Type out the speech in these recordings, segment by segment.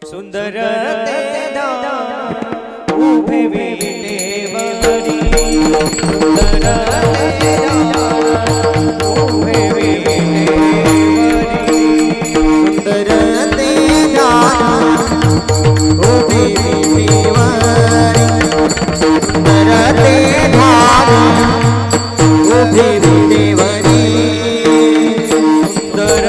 सुंदर ते दान उभे विटेवरी, सुंदर ते दान उभे विटेवरी, सुंदर ते दान उभे विटेवरी, सुंदर ते दान उभे विटेवरी, सुंदर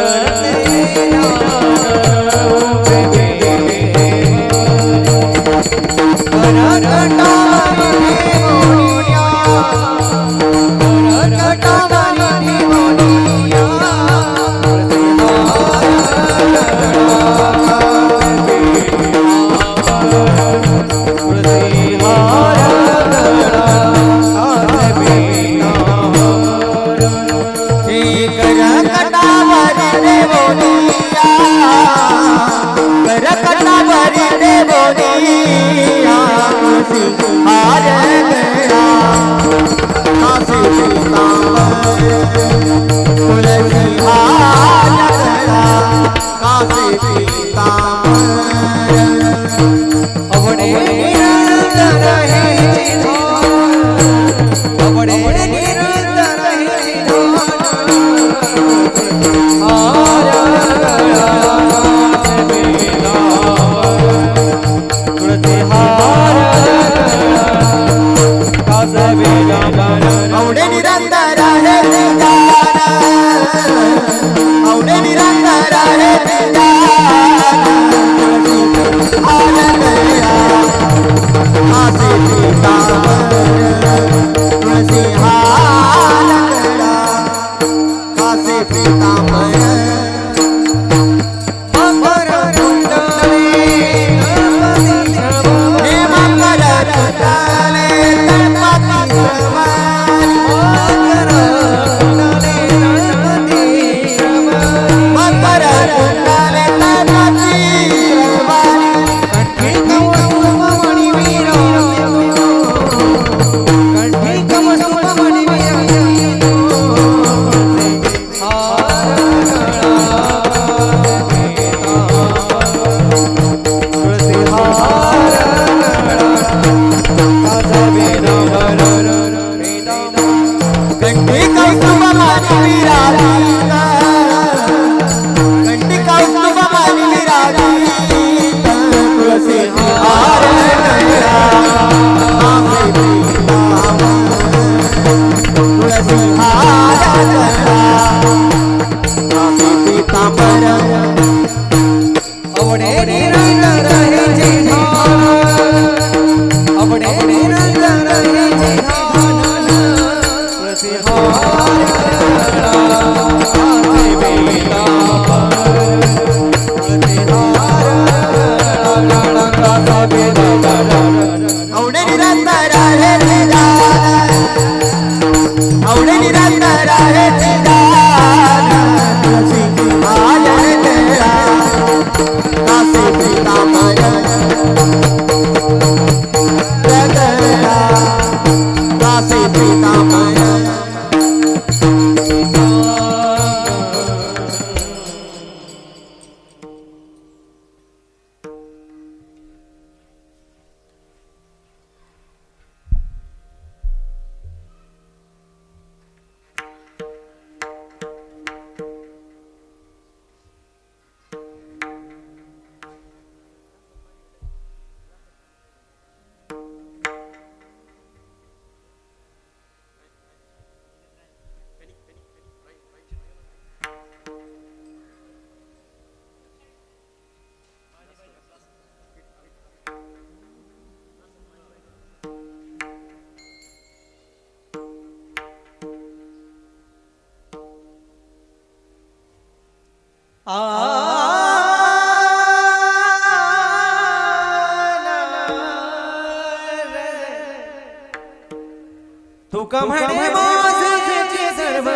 तुका म्हणे माझे सर्व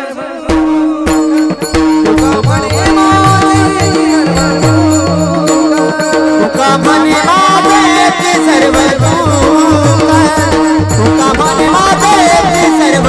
तुका म्हणे माझे तुका म्हणे माझे सर्व तुका म्हणे माझे सर्व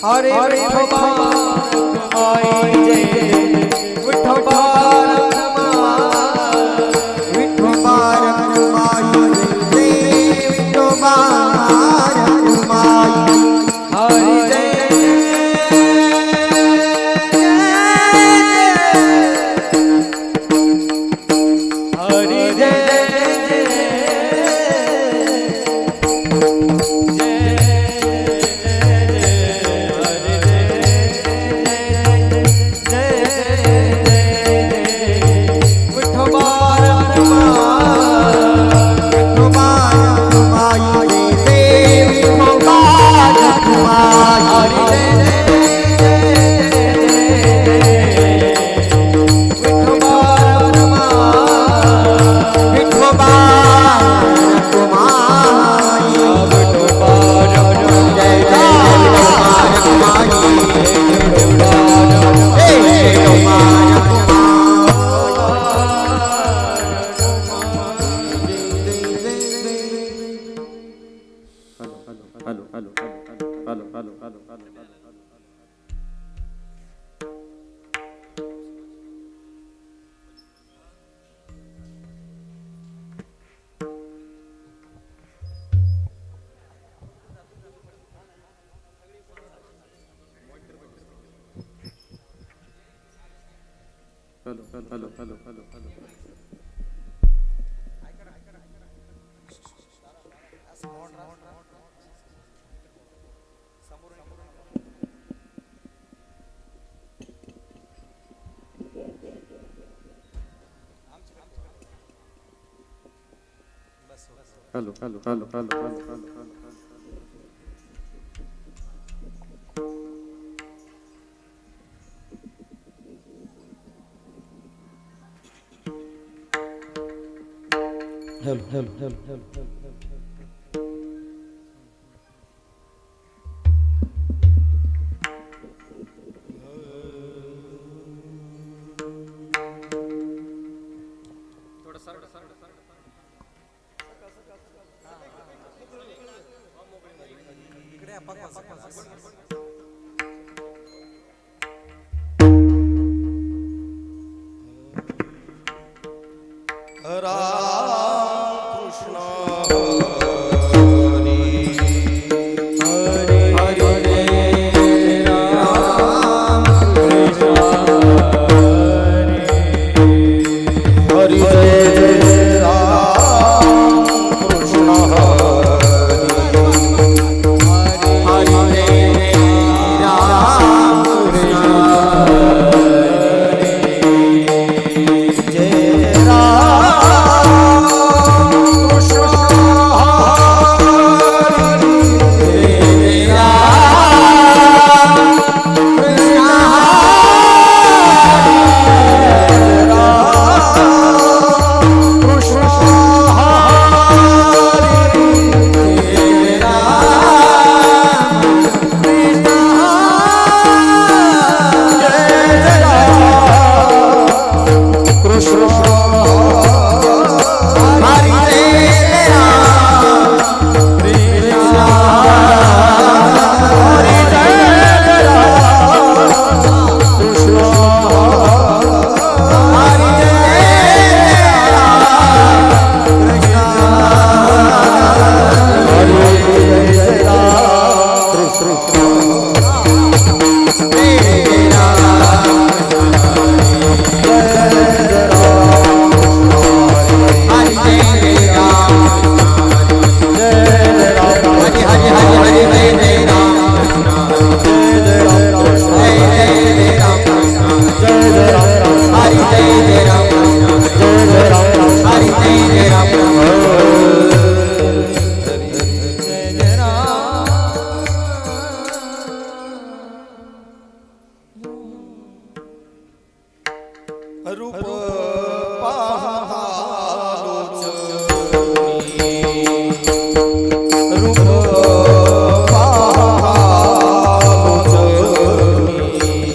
हरे विठोबा रखुमाई जय विठोबा विठोबा रखुमाई जय विठोबा रखुमाई हरि जय हरि जय जय राम रूप पाहतालोच रूप पाहतालोच रूप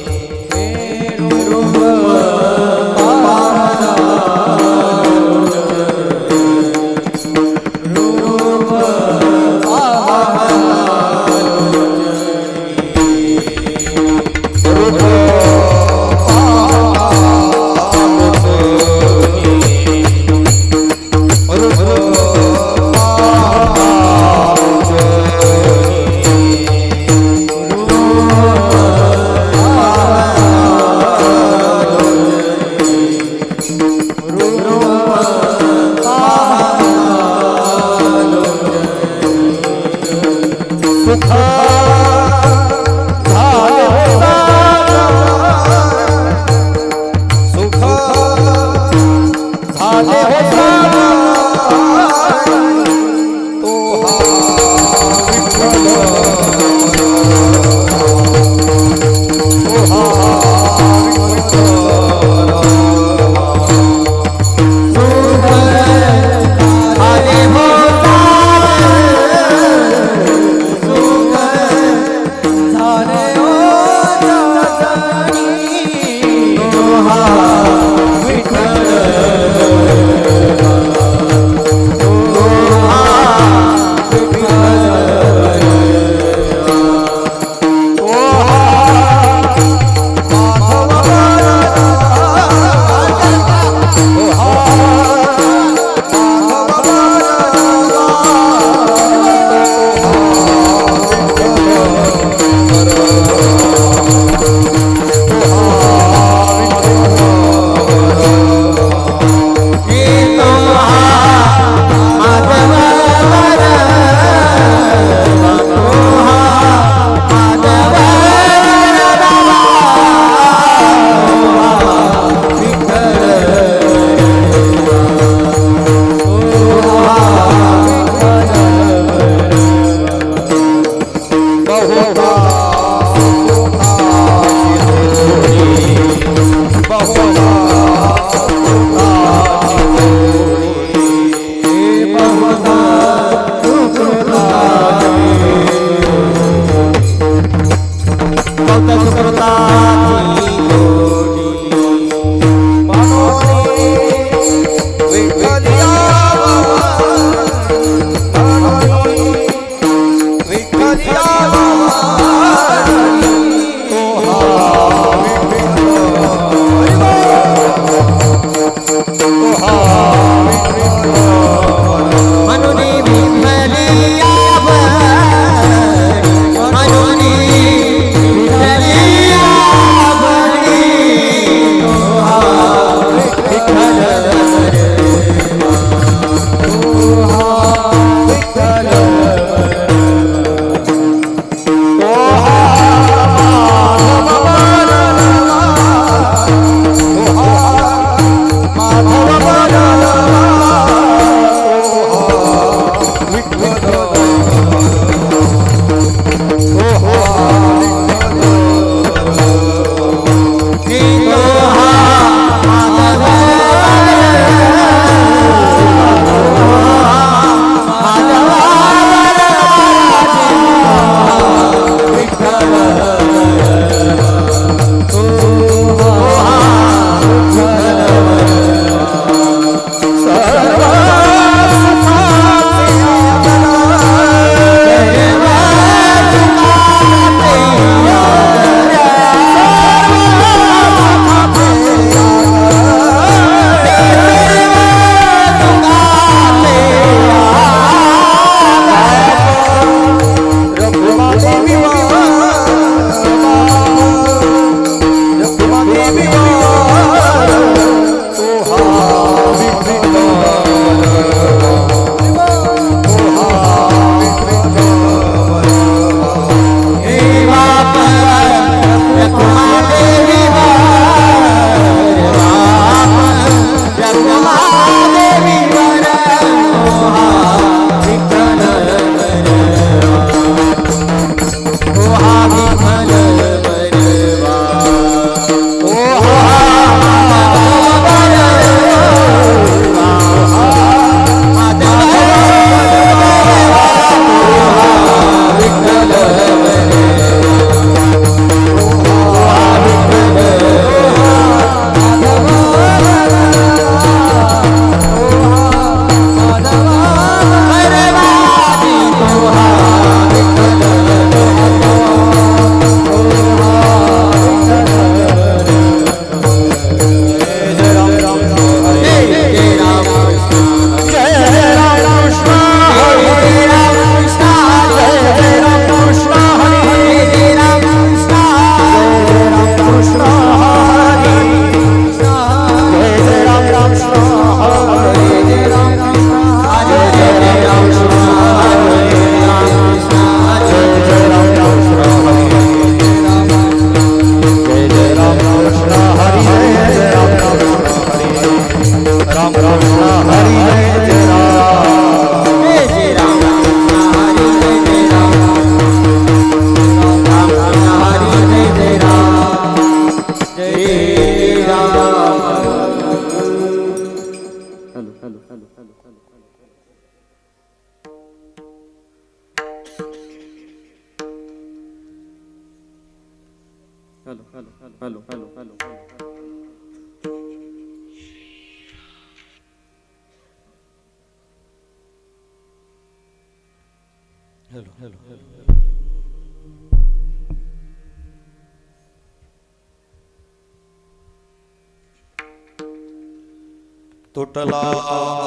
तुटला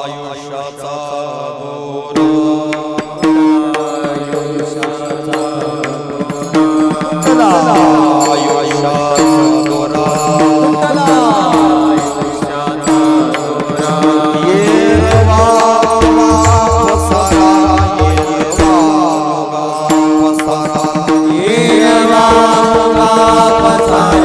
आयुष्याचा दोरा आयुष्याचा दोरा येरवा पसारा येरवा पसारा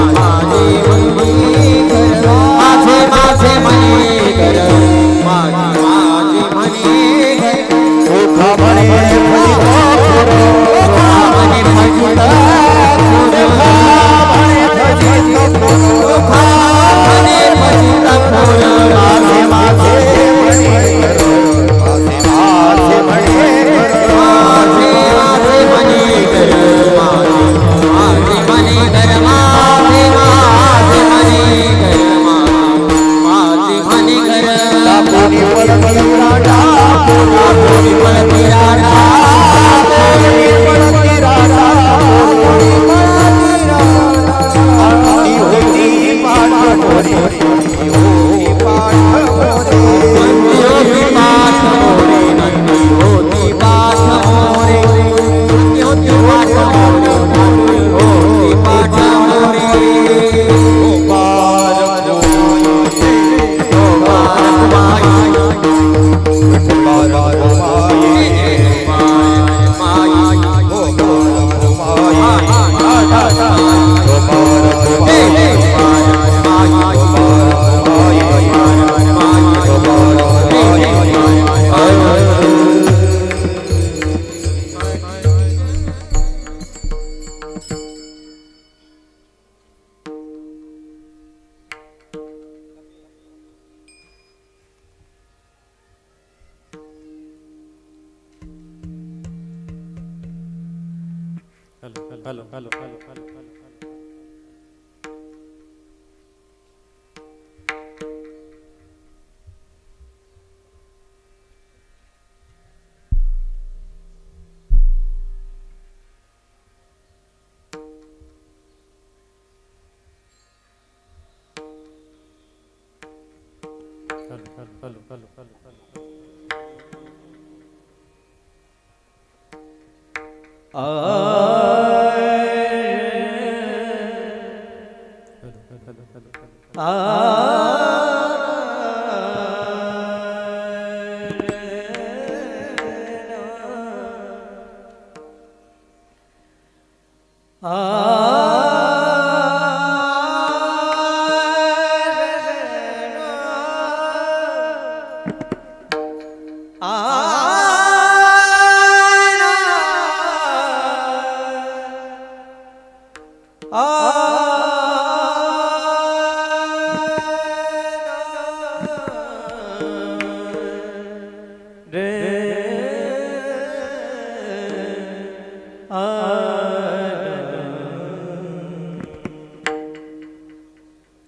माझे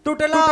तुटला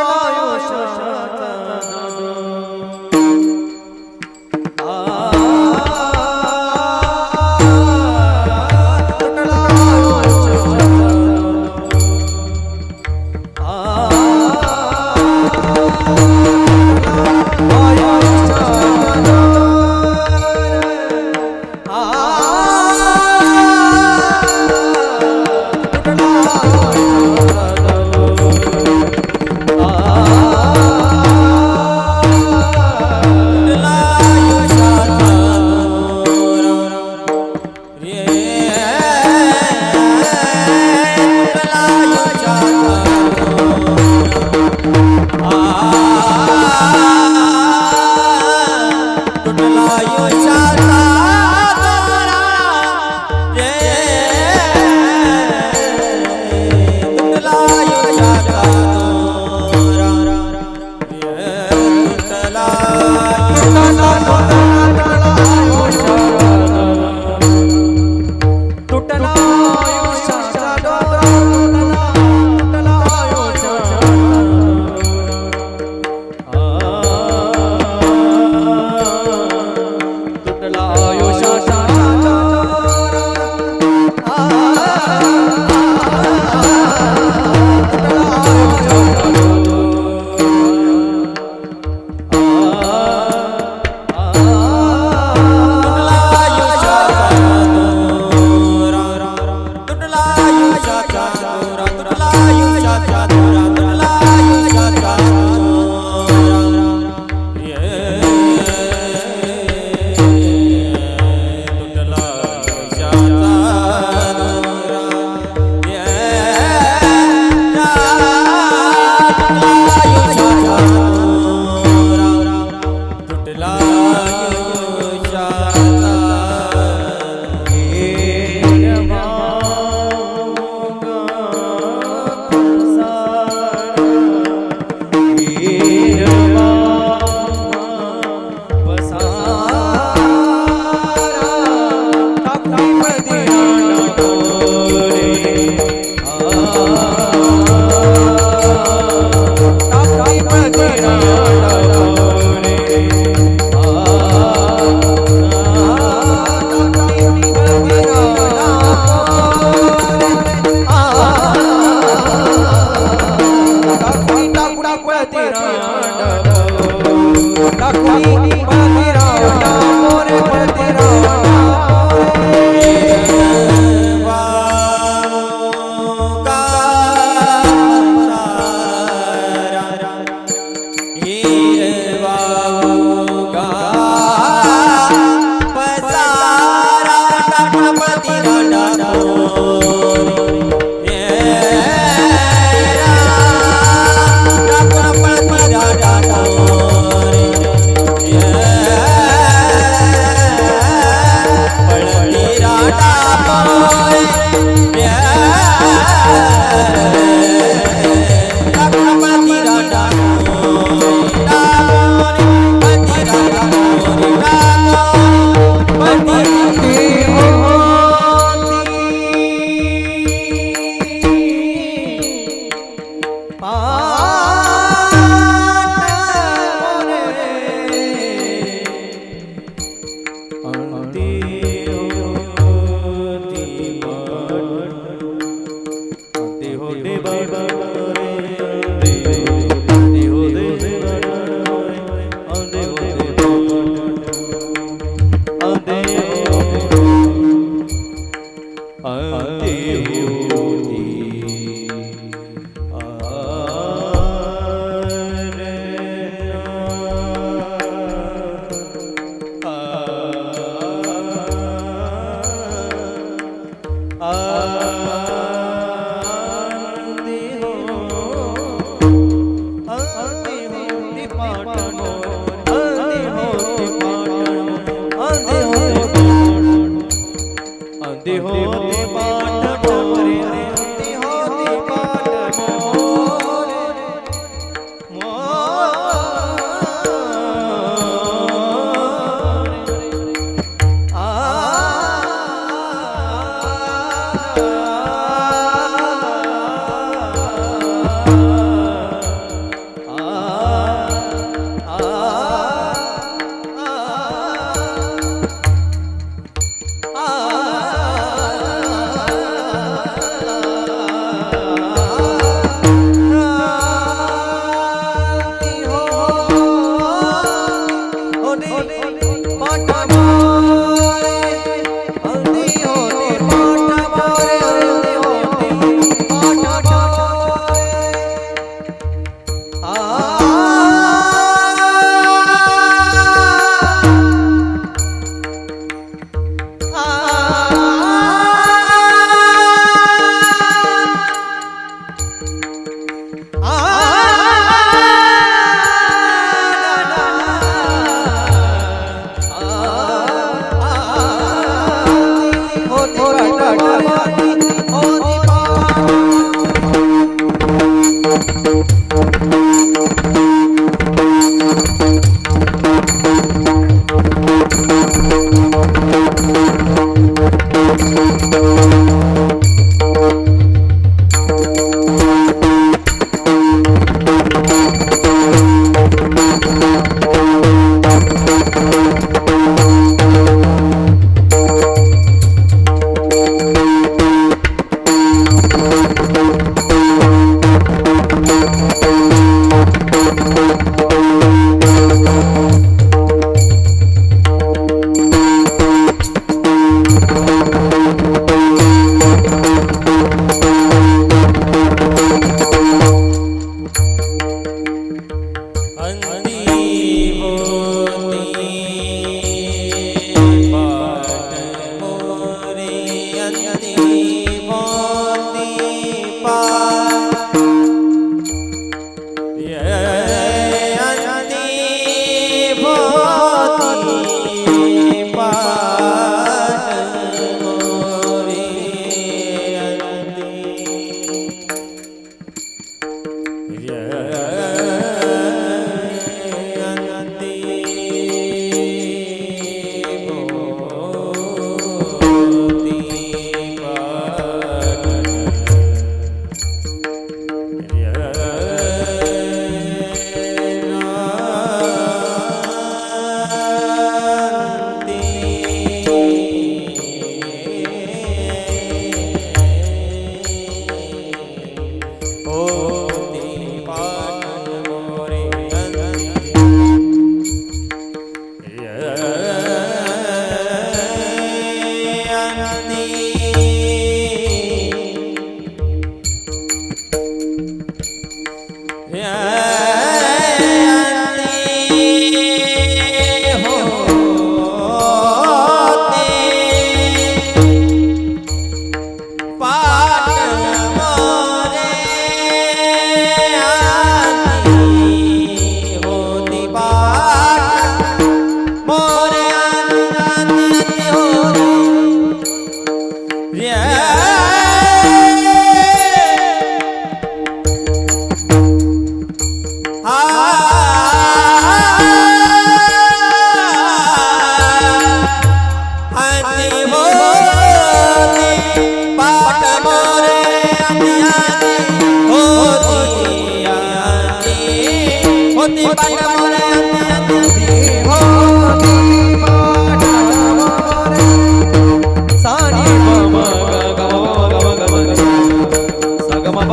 ग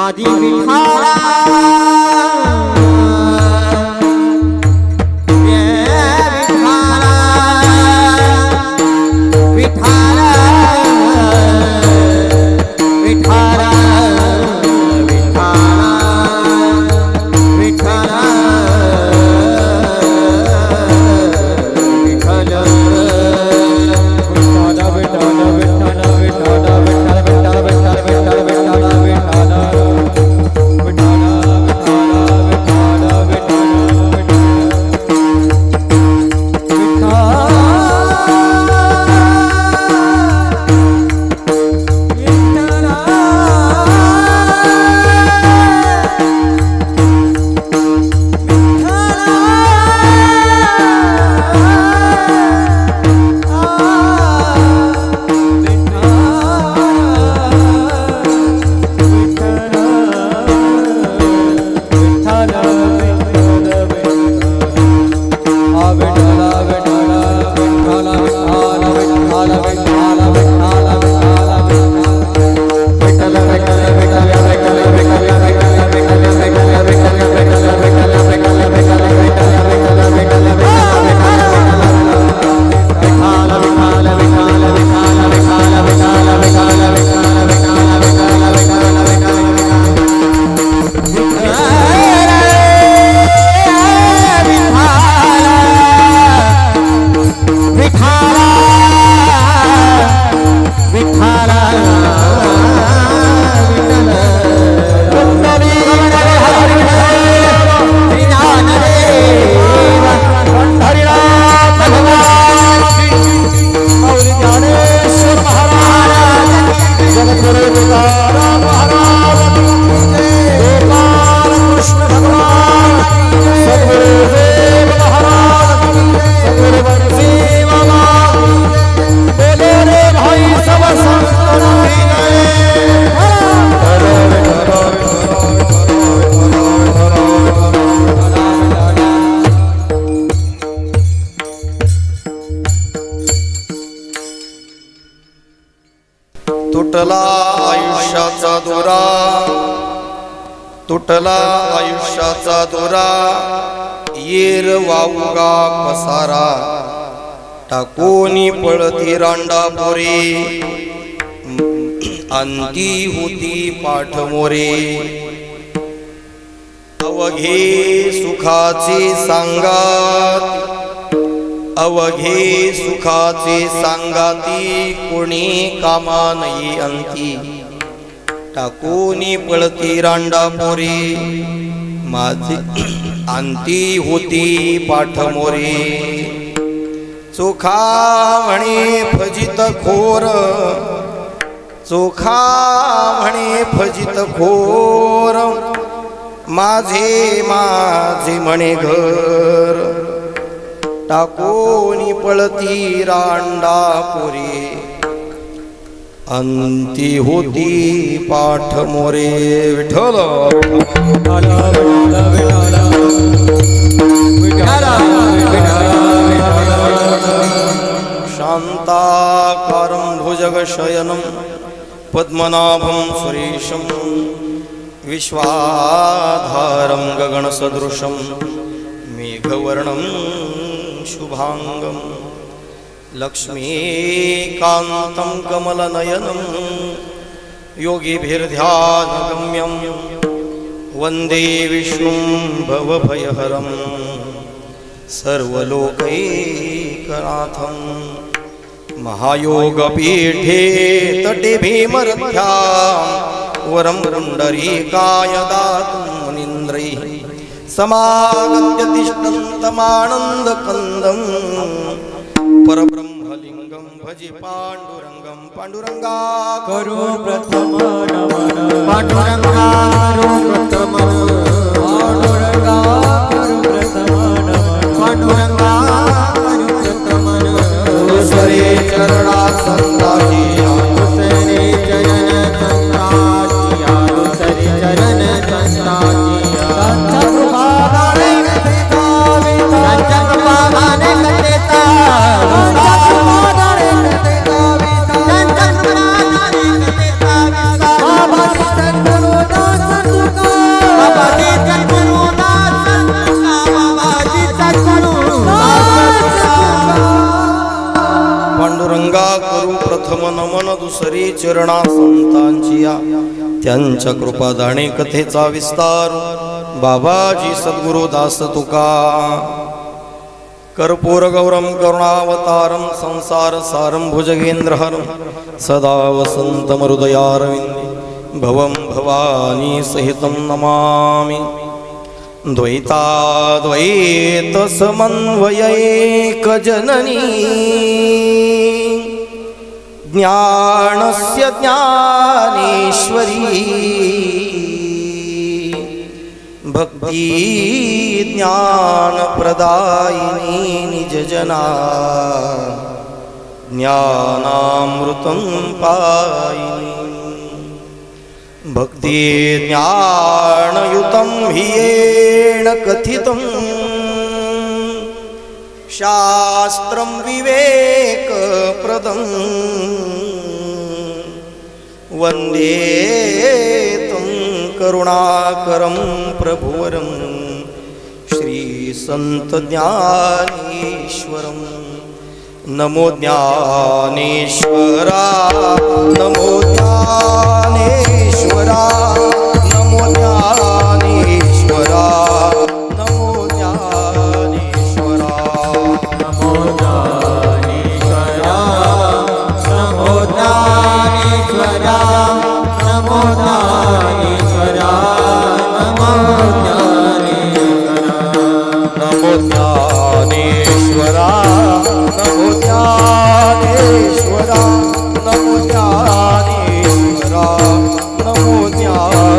आदि विठाला विठाला विठाला विठाला विठाला विठाला तुटला आयुष्याचा दोरा येर वावगा पसारा टाकोनी पळती रांडा पोरे अंती होती पाठ मोरे अवघे सुखाचे सांगात अवघे सुखाचे सांगाती कोणी कामा नाही अंती टाकोनी पळती रांडा पोरे माझी अंती होती पाठ मोरे चोखा म्हणे फजित खोर चोखा म्हणे फजित खोर माझे माझे म्हणे घर टाकोनी पळती रांडा पोरे अंती होती पाठ मोरे विठ्ठल शांताकारं भुजगशयनं पद्मनाभं सुरेशं विश्वाधारं गगनसदृशं मेघवर्णं शुभांगं लक्ष्मीकान्तं कमलनयनं योगिभिर्ध्यानगम्यं वन्दे विष्णुं भवभयहरं सर्वलोकैकनाथं महायोगपीठे तटे भीमरथ्यां वरं पुण्डरीकाय दातुं मुनीन्द्रैः समागत्य तिष्ठन्तमानन्दकन्दं परब्रह्मलिङ्गं भजे पाण्डुरङ्गं पाण्डुरङ्गा करो प्रथम नमन पांडुरंगा प्रथम पांडुरंगा करो प्रथम नमन पांडुरंगा प्रथम दुसरे चरणा संताजी दुसरे चरण संताजिया दुसरे चरण संताजिया संतान पांडुरंगा करू प्रथम नमन दुसरी चरणा संतांचिया त्यांच्या कृपादाने कथेचा विस्तार बाबाजी सद्गुरु दास तुका कर्पूर गौरम करुणावतारम संसार सारम भुजगेंद्रहरम सदा वसंतम हृदयारविंदे भवं भवानी सहितं नमामि द्वैताद्वैत समन्वयैक जननी ज्ञानस्य ज्ञानेश्वरी भक्ति ज्ञान प्रदायिनी निज जना ज्ञानामृतं पायिनी भक्ति ज्ञानयुतं ह्येन कथितं शास्त्रं विवेकप्रदं वन्दे तं करुणाकरं प्रभुवरं श्रीसन्तज्ञानेश्वरं नमो ज्ञानेश्वरा नमो ज्ञानेश्वरा नमो ज्ञानेश्वरा नमो ज्ञानेश्वरा नमो ज्ञानेश्वरा नमो ज्ञानेश्वरा नमो ज्ञानेश्वरा नमो ज्ञानेश्वरा नमो ज्ञानेश्वरा नमो ज्ञानेश्वरा नमो ज्ञानेश्वरा नमो ज्ञानेश्वरा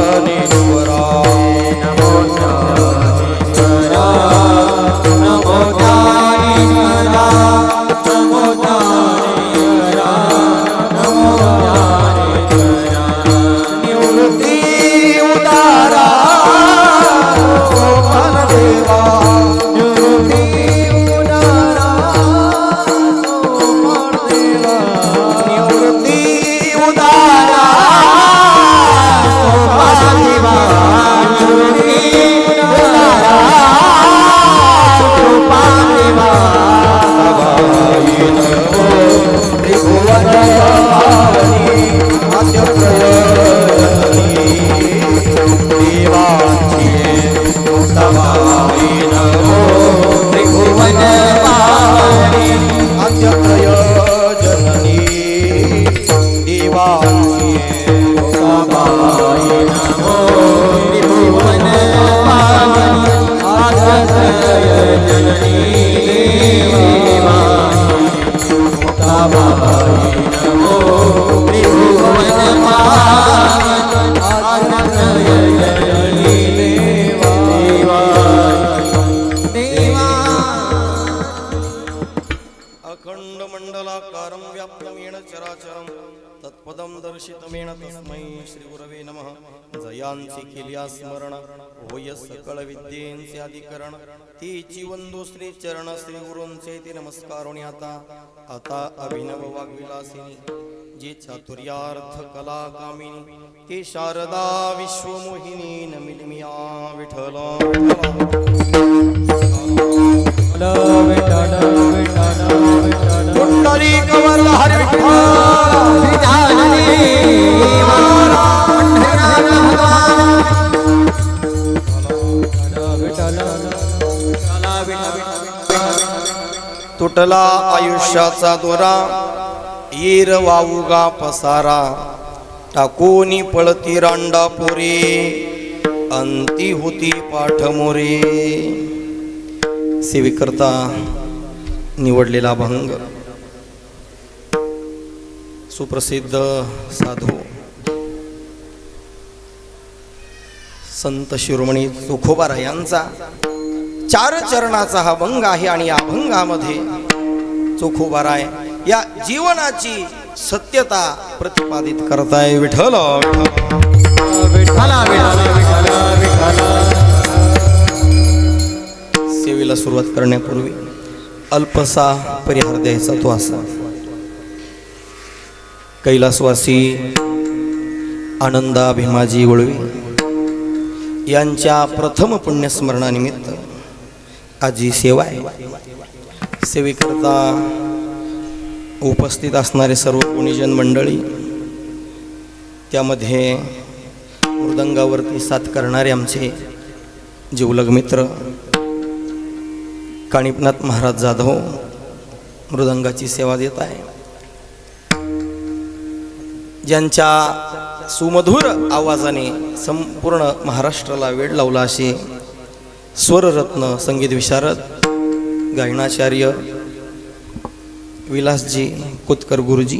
यांचे केल्या स्मरण होय सकळ विद्येंचे अधिकरण तीची वंदो श्री चरण श्री गुरूंचे ते नमस्कार आता अभिनव वाग्विलासिनी जे चातुर्यार्थ कला कामिनी ते शारदा विश्वमोहिनी नमिलिमिया विठ्ठल कुंडली कवल हरि तुटला आयुष्याचा दोरा येर वाऊगा पसारा टाकोनी पळती रांडा पोरे अंती होती पाठमोरे सेवेकरता निवडलेला अभंग सुप्रसिद्ध साधू संत शिरोमणी तुकोबा यांचा 4 चरणाचा हा अभंग आहे आणि या अभंगामध्ये तुकोबा या जीवनाची सत्यता प्रतिपादित करताय विठ्ठल सेवेला सुरुवात करण्यापूर्वी अल्पसा परिहार द्यायचा तो असा कैलासवासी आनंदा भीमाजी वळवी यांच्या प्रथम पुण्यस्मरणानिमित्त आज ही सेवा आहे। सेवेकरता उपस्थित असणारे सर्व गुणीजन मंडळी, त्यामध्ये मृदंगावरती साथ करणारे आमचे जिवलग मित्र कानिपनाथ महाराज जाधव मृदंगाची सेवा देत आहे, ज्यांच्या सुमधुर आवाजाने संपूर्ण महाराष्ट्राला वेड लावला असे स्वररत्न संगीत विशारद गायनाचार्य विलासजी कुतकर गुरुजी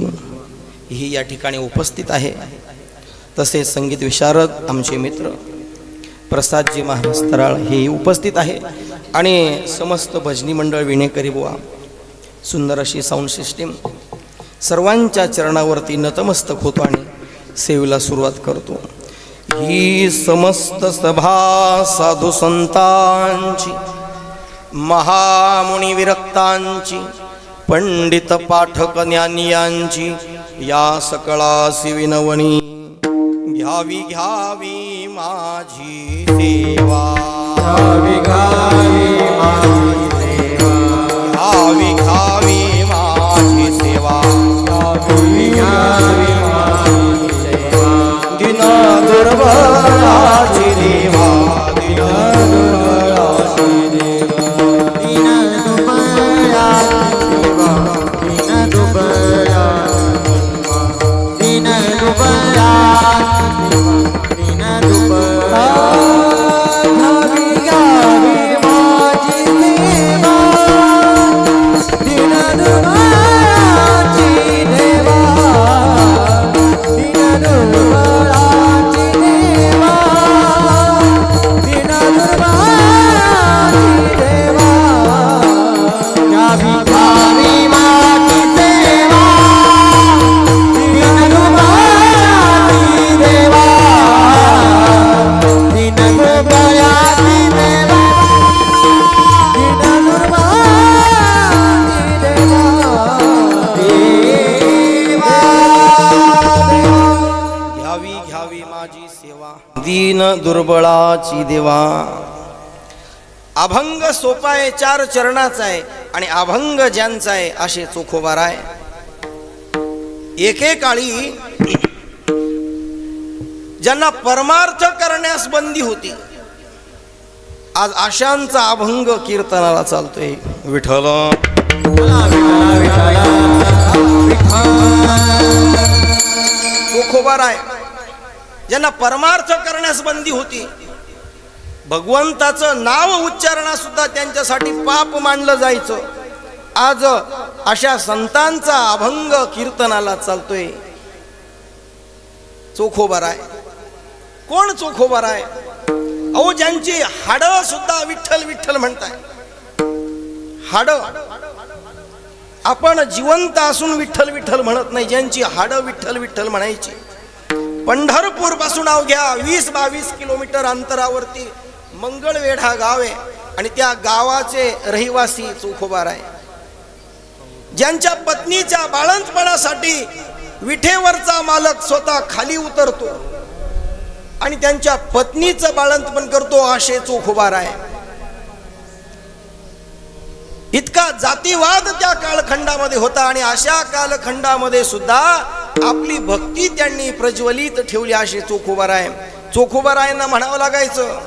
ही या ठिकाणी उपस्थित आहे। तसेच संगीत विशारद आमचे मित्र प्रसादजी महाराज तराळ हेही उपस्थित आहे आणि समस्त भजनी मंडळ विणेकरी बुवा, सुंदर अशी साऊंड सिस्टीम, सर्वांच्या चरणावरती नतमस्तक होतो आणि सेवेला सुरुवात करतो। ही समस्त सभा साधू संतांची, महामुनी विरक्तांची, पंडित पाठक ज्ञानियांची या सकळासी विनवणी, घ्यावी घ्यावी माझी सेवा, घ्यावी घ्यावी माझी सेवा, घ्यावी घ्यावी माझी सेवा, घ्यावी घ्यावी माझी सेवा, दिन दुर्बलाची देवा, दिन दुर्बलाची देवा, दीन दुबळाची सेवा, दीन दुबळाची सेवा, दीन दुबळाची सेवा, दीन दुबळाची दीन दुर्बळाची देवा। अभंग सोपा आहे, 4 चरणाचा आहे आणि अभंग ज्यांचा आहे असे चोखोबार आहे। एकेकाळी ज्यांना परमार्थ करण्यास बंदी होती, आज अशांचा अभंग कीर्तनाला चालतोय विठ्ठल। चोखोबार आहे ज्यांना परमार्थ करण्यास बंदी होती, भगवंताचं नाव उच्चारणा सुद्धा त्यांच्यासाठी पाप मानलं जायचं, आज अशा संतांचा अभंग कीर्तनाला चालतोय। चोखोबार आहे। कोण चोखोबार आहे? अहो, ज्यांची हाडं सुद्धा विठ्ठल विठ्ठल म्हणताय। हाडं आपण जिवंत असून विठ्ठल विठ्ठल म्हणत नाही, ज्यांची हाडं विठ्ठल विठ्ठल म्हणायची पंढरपूर पासून अवघ्या 20-22 किलोमीटर अंतरावरती मंगळवेढ हा गाव आहे आणि त्या गावाचे रहिवासी चोखोबार आहे. ज्यांच्या पत्नीच्या बाळंतपणासाठी विठेवरचा मालक स्वतः खाली उतरतो आणि त्यांच्या पत्नीचं बाळंतपण करतो असे चोखोबार आहे. इतका जातीवाद त्या कालखंडामध्ये होता आणि अशा कालखंडामध्ये सुद्धा आपली भक्ती त्यांनी प्रज्वलित ठेवली असे चोखोबार आहे. चोखोबार आहे ना म्हणावं लागायचं,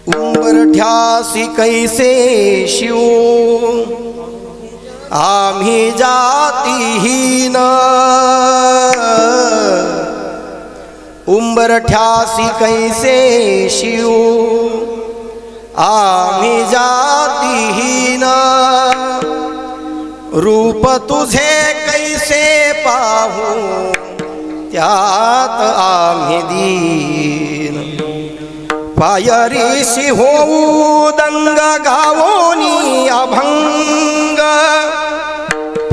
उंबरठ्यासी कैसे शिव आम्ही जातीहीन, उंबरठ्यासी कैसे शिव आम्ही जातीहीन, रूप तुझे कैसे पाहू त्यात आम्ही दीन, पायरीशी होऊ दंग गावोनी अभंग,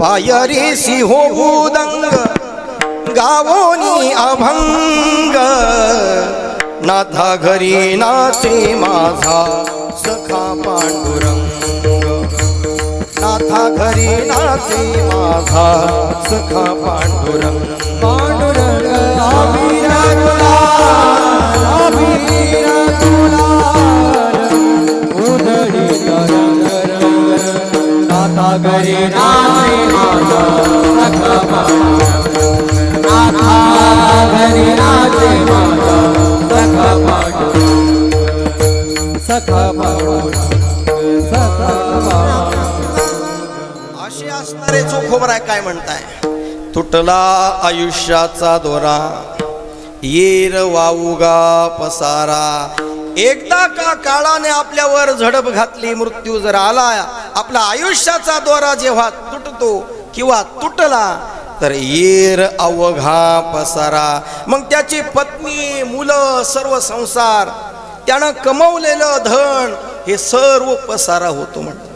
पायरीशी होऊ दंग गावोनी अभंग, नाथा घरी नाचे माझा सखा पांडुरंग, नाथा घरी नाचे माझा सखा पांडुरंग, पांडुरंग अभिरा तुला, अभिरा तुला उधळी तरंग रंग, नाथा घरी नाचे माझा सखा पांडुरंग, नाथा घरी नाचे माझा सखा पांडुरंग, सखा पांडुरंग, सखा पांडुरंग. असे असणारे चोखोबार आहे. काय म्हणताय, तुटला आयुष्याचा दोरा येर वाऊगा पसारा, एकदा का काळाने आपल्यावर झडप घातली, मृत्यू जर आला, आपला आयुष्याचा दोरा जेव्हा तुटतो किंवा तुटला तर येर अवघा पसारा, मग त्याची पत्नी मुलं सर्व संसार त्यानं कमवलेलं धन हे सर्व पसारा होतो म्हणतो.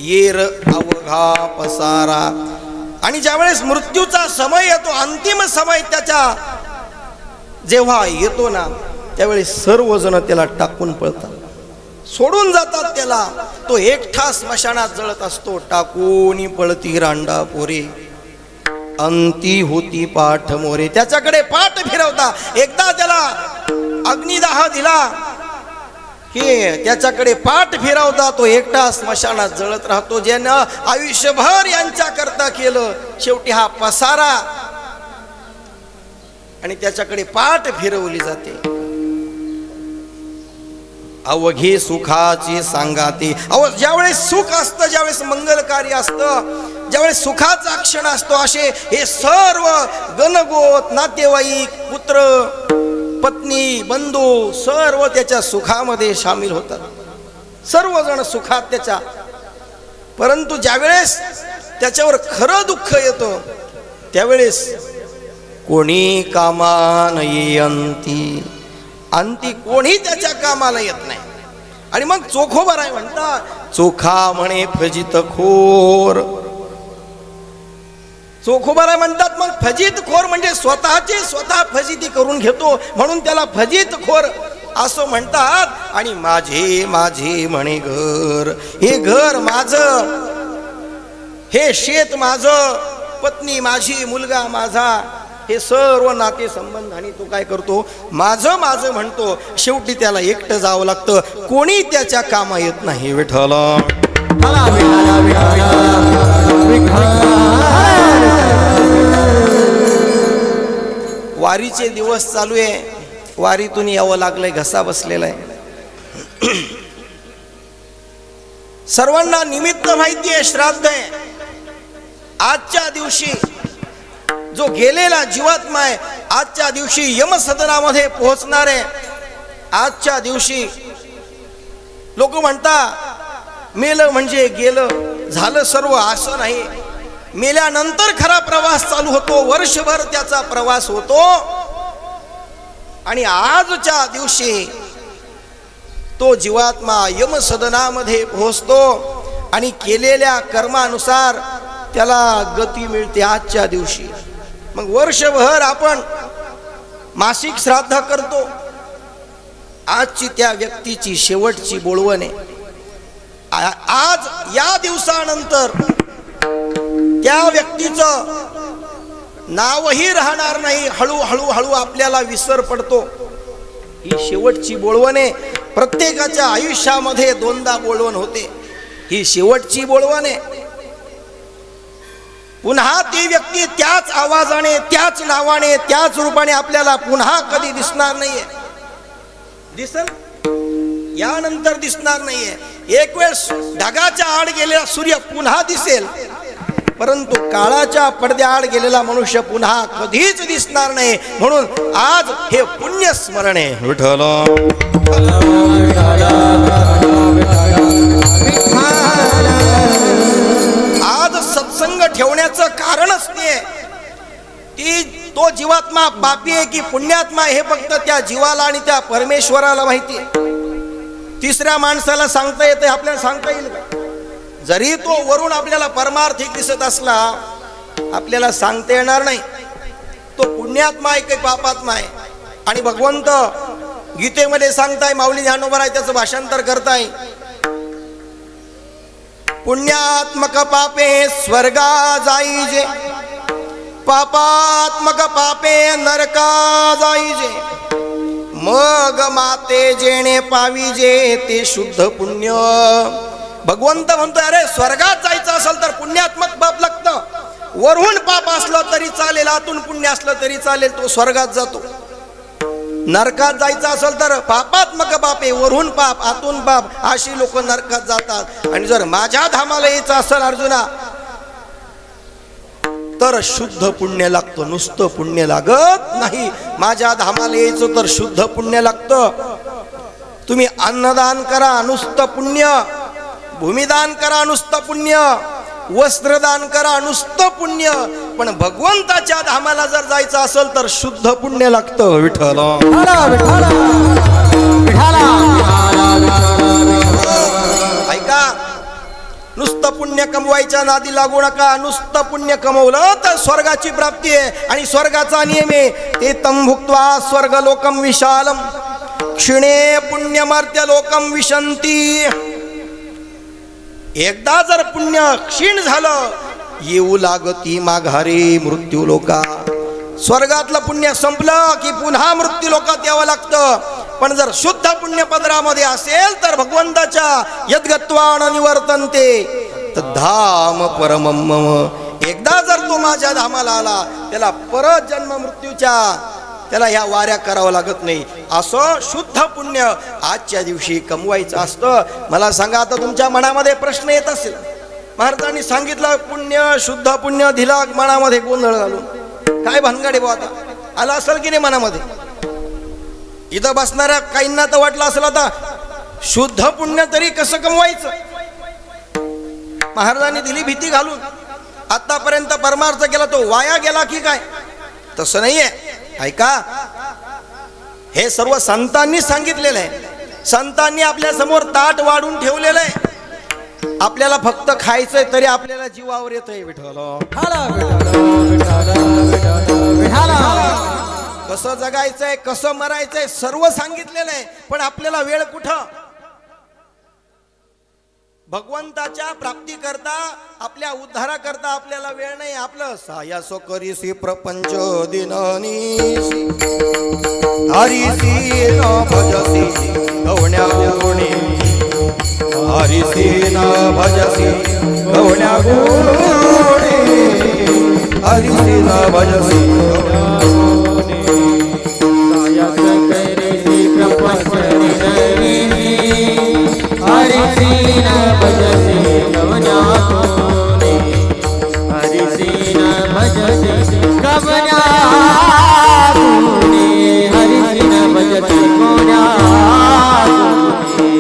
येर अवघा पसारा. आणि ज्यावेळेस मृत्यूचा समय येतो, अंतिम समय त्याच्या जेव्हा येतो ना, त्यावेळेस सर्वजण त्याला टाकून पळतात, सोडून जातात त्याला. तो एकटा स्मशानात जळत असतो. टाकून पळती रांडा पोरे, अंती होती पाठ मोरे. त्याच्याकडे पाठ फिरवता. एकदा त्याला अग्निदाह दिला की त्याच्याकडे पाठ फिरवता, तो एकटा स्मशानात जळत राहतो. ज्यानं आयुष्यभर यांच्या करता केलं, शेवटी हा पसारा आणि त्याच्याकडे पाठ फिरवली जाते. अवघे सुखाची सांगाते. ज्यावेळेस सुख असतं, ज्यावेळेस मंगल कार्य असतं, ज्यावेळेस सुखाचा क्षण असतो, असे हे सर्व गणगोत नातेवाईक, पुत्र पत्नी बंधू सर्व त्याच्या सुखामध्ये सामील होतात. सर्वजण सुखात त्याच्या. परंतु ज्यावेळेस त्याच्यावर खरं दुःख येतं, त्यावेळेस कोणी कामा न येंती, अंती कोणी त्याच्या कामाला येत नाही. आणि मग चोखोबार आहे म्हणतात, चोखा म्हणे फजित खोर. चोखोबार म्हणतात मग फजित खोर म्हणजे स्वतःची स्वतः फजिती करून घेतो, म्हणून त्याला फजित खोर असं म्हणतात. आणि माझे माझे म्हणे घर, हे घर माझं, हे शेत माझं, पत्नी माझी, मुलगा माझा, हे सर्व नाते संबंध. आणि तो काय करतो, माझं माझं म्हणतो. शेवटी त्याला एकटं जावं लागतं, कोणी त्याच्या कामा येत नाही. विठ्ठल वारीचे दिवस चालू आहे, वारीतून यावं लागलंय, घसा बसलेला आहे. सर्वांना निमित्त माहिती आहे, श्राद्ध आहे. आजच्या दिवशी जो गेलेला जीवात्मा आहे, आजच्या दिवशी यमसदनामध्ये पोहोचणार आहे. आजच्या दिवशी लोक म्हणतात मेलं म्हणजे गेलं, झालं सर्व, असं नाही. मेल्यानंतर खरा प्रवास चालू होतो, वर्षभर त्याचा प्रवास होतो. आणि आजच्या दिवशी तो जीवात्मा यमसदनामध्ये पोहोचतो आणि केलेल्या कर्मानुसार त्याला गती मिळते आजच्या दिवशी. मग वर्षभर आपण मासिक श्राद्ध करतो, आजची त्या व्यक्तीची शेवटची बोलवण आहे. आज या दिवसानंतर त्या व्यक्तीचं नावही राहणार नाही, हळूहळू आपल्याला विसर पडतो. ही शेवटची बोलवण आहे. प्रत्येकाच्या आयुष्यामध्ये दोनदा बोलवण होते, ही शेवटची बोलवण आहे. पुन्हा ती व्यक्ती त्याच आवाजाने, त्याच नावाने, त्याच रूपाने आपल्याला पुन्हा कधी दिसणार नाहीये. दिसेल यानंतर दिसणार नाहीये. एक वेळ ढगाच्या आड गेलेला सूर्य पुन्हा दिसेल, परंतु काळाच्या पडद्याआड गेलेला मनुष्य पुन्हा कधीच दिसणार नाही. म्हणून आज हे पुण्य स्मरण आहे. विठ्ठल आज सत्संग ठेवण्याचं कारणच ते की तो जीवात्मा पापी आहे की पुण्यात्मा हे फक्त त्या जीवाला आणि त्या परमेश्वराला माहिती आहे. तिसऱ्या माणसाला सांगता येते, आपल्याला सांगता येईल का? जरी तो वरून आपल्याला परमार्थिक दिसत असला, आपल्याला सांगता येणार नाही तो पुण्यात्मा आहे की पापात्मा आहे. आणि भगवंत गीतेमध्ये सांगताय, माऊली ज्ञानोबा आहे त्याचं भाषांतर करताय, पुण्यात्मक पापे स्वर्गा जाईजे, पापात्मक पापे नरका जाईजे, मग माते जेणे पाविजे ते शुद्ध पुण्य. भगवंत म्हणतोय, अरे स्वर्गात जायचं असेल तर पुण्यात्मक पाप लागतं. वरून पाप असलं तरी चालेल, आतून पुण्य असलं तरी चालेल, तो स्वर्गात जातो. नरकात जायचं असेल तर पापात्मक पाप आहे, वरून पाप आतून पाप, अशी लोक नरकात जातात. आणि जर माझ्या धामाला यायचं असेल अर्जुना तर शुद्ध पुण्य लागतं, नुसतं पुण्य लागत नाही. माझ्या धामाला यायचं तर शुद्ध पुण्य लागतं. तुम्ही अन्नदान करा नुसतं पुण्य, भूमिदान करा नुसतं पुण्य, वस्त्रदान करा नुसतं पुण्य, पण भगवंताच्या धामाला जर जायचं असेल तर शुद्ध पुण्य लागतं. विठ्ठल ऐका, नुसतं पुण्य कमवायच्या नादी लागू नका. नुसतं पुण्य कमवलं तर स्वर्गाची प्राप्ती आहे. आणि स्वर्गाचा नियम आहे, ते तम भुक्त्वा स्वर्ग लोकम विशालम क्षिणे पुण्यमर्त्य लोकम विशंती. एकदा जर पुण्य क्षीण झालं, येऊ लागती माघारी मृत्यू लोका. स्वर्गातलं पुण्य संपलं की पुन्हा मृत्यू लोकात यावं लागतं. पण जर शुद्ध पुण्य पदरामध्ये असेल तर भगवंताच्या यद्गत्वान निवर्तन्ते तद्धाम परमम मम. एकदा जर तो माझ्या धामाला आला, त्याला परत जन्म मृत्यूच्या त्याला ह्या वाऱ्या करावं लागत नाही. असं शुद्ध पुण्य आजच्या दिवशी कमवायचं असतं. मला सांगा, आता तुमच्या मनामध्ये प्रश्न येत असेल, महाराजांनी सांगितलं पुण्य, शुद्ध पुण्य, दिला मनामध्ये गोंधळ घालून, काय भानगड आहे? आता आला असेल की नाही मनामध्ये? इथं बसणाऱ्या काहींना तर वाटलं असेल, आता शुद्ध पुण्य तरी कसं कमवायचं? महाराजांनी दिली भीती घालून. आतापर्यंत परमार्थ केला तो वाया गेला की काय? तसं नाहीये. ऐका, हे सर्व संतांनी सांगितलेलं आहे. संतांनी आपल्या समोर ताट वाढून ठेवलेलं आहे. आपल्याला फक्त खायचंय तरी आपल्याला जीवावर येतंय. विठ्ठल कसं जगायचंय, कसं मरायचंय सर्व सांगितलेलं आहे. पण आपल्याला वेळ कुठं? भगवंताच्या प्राप्ती करता, आपल्या उद्धारा करता आपल्याला वेळ नाही. आपलं सायासो करीसी प्रपंच दिननीसी हरिसी न भजसी गवण्या गुणे, हरिसी न भजसी गवण्या गुणे, हरिसी न भजसी गवण्या गुणे. सायासो करीसी प्रपंच दिननीसी हरिसी न भजसी गवण्या गुणे, हरिसी न भजसी गवण्या गुणे, हरिसी न भजसी गवण्या गुणे.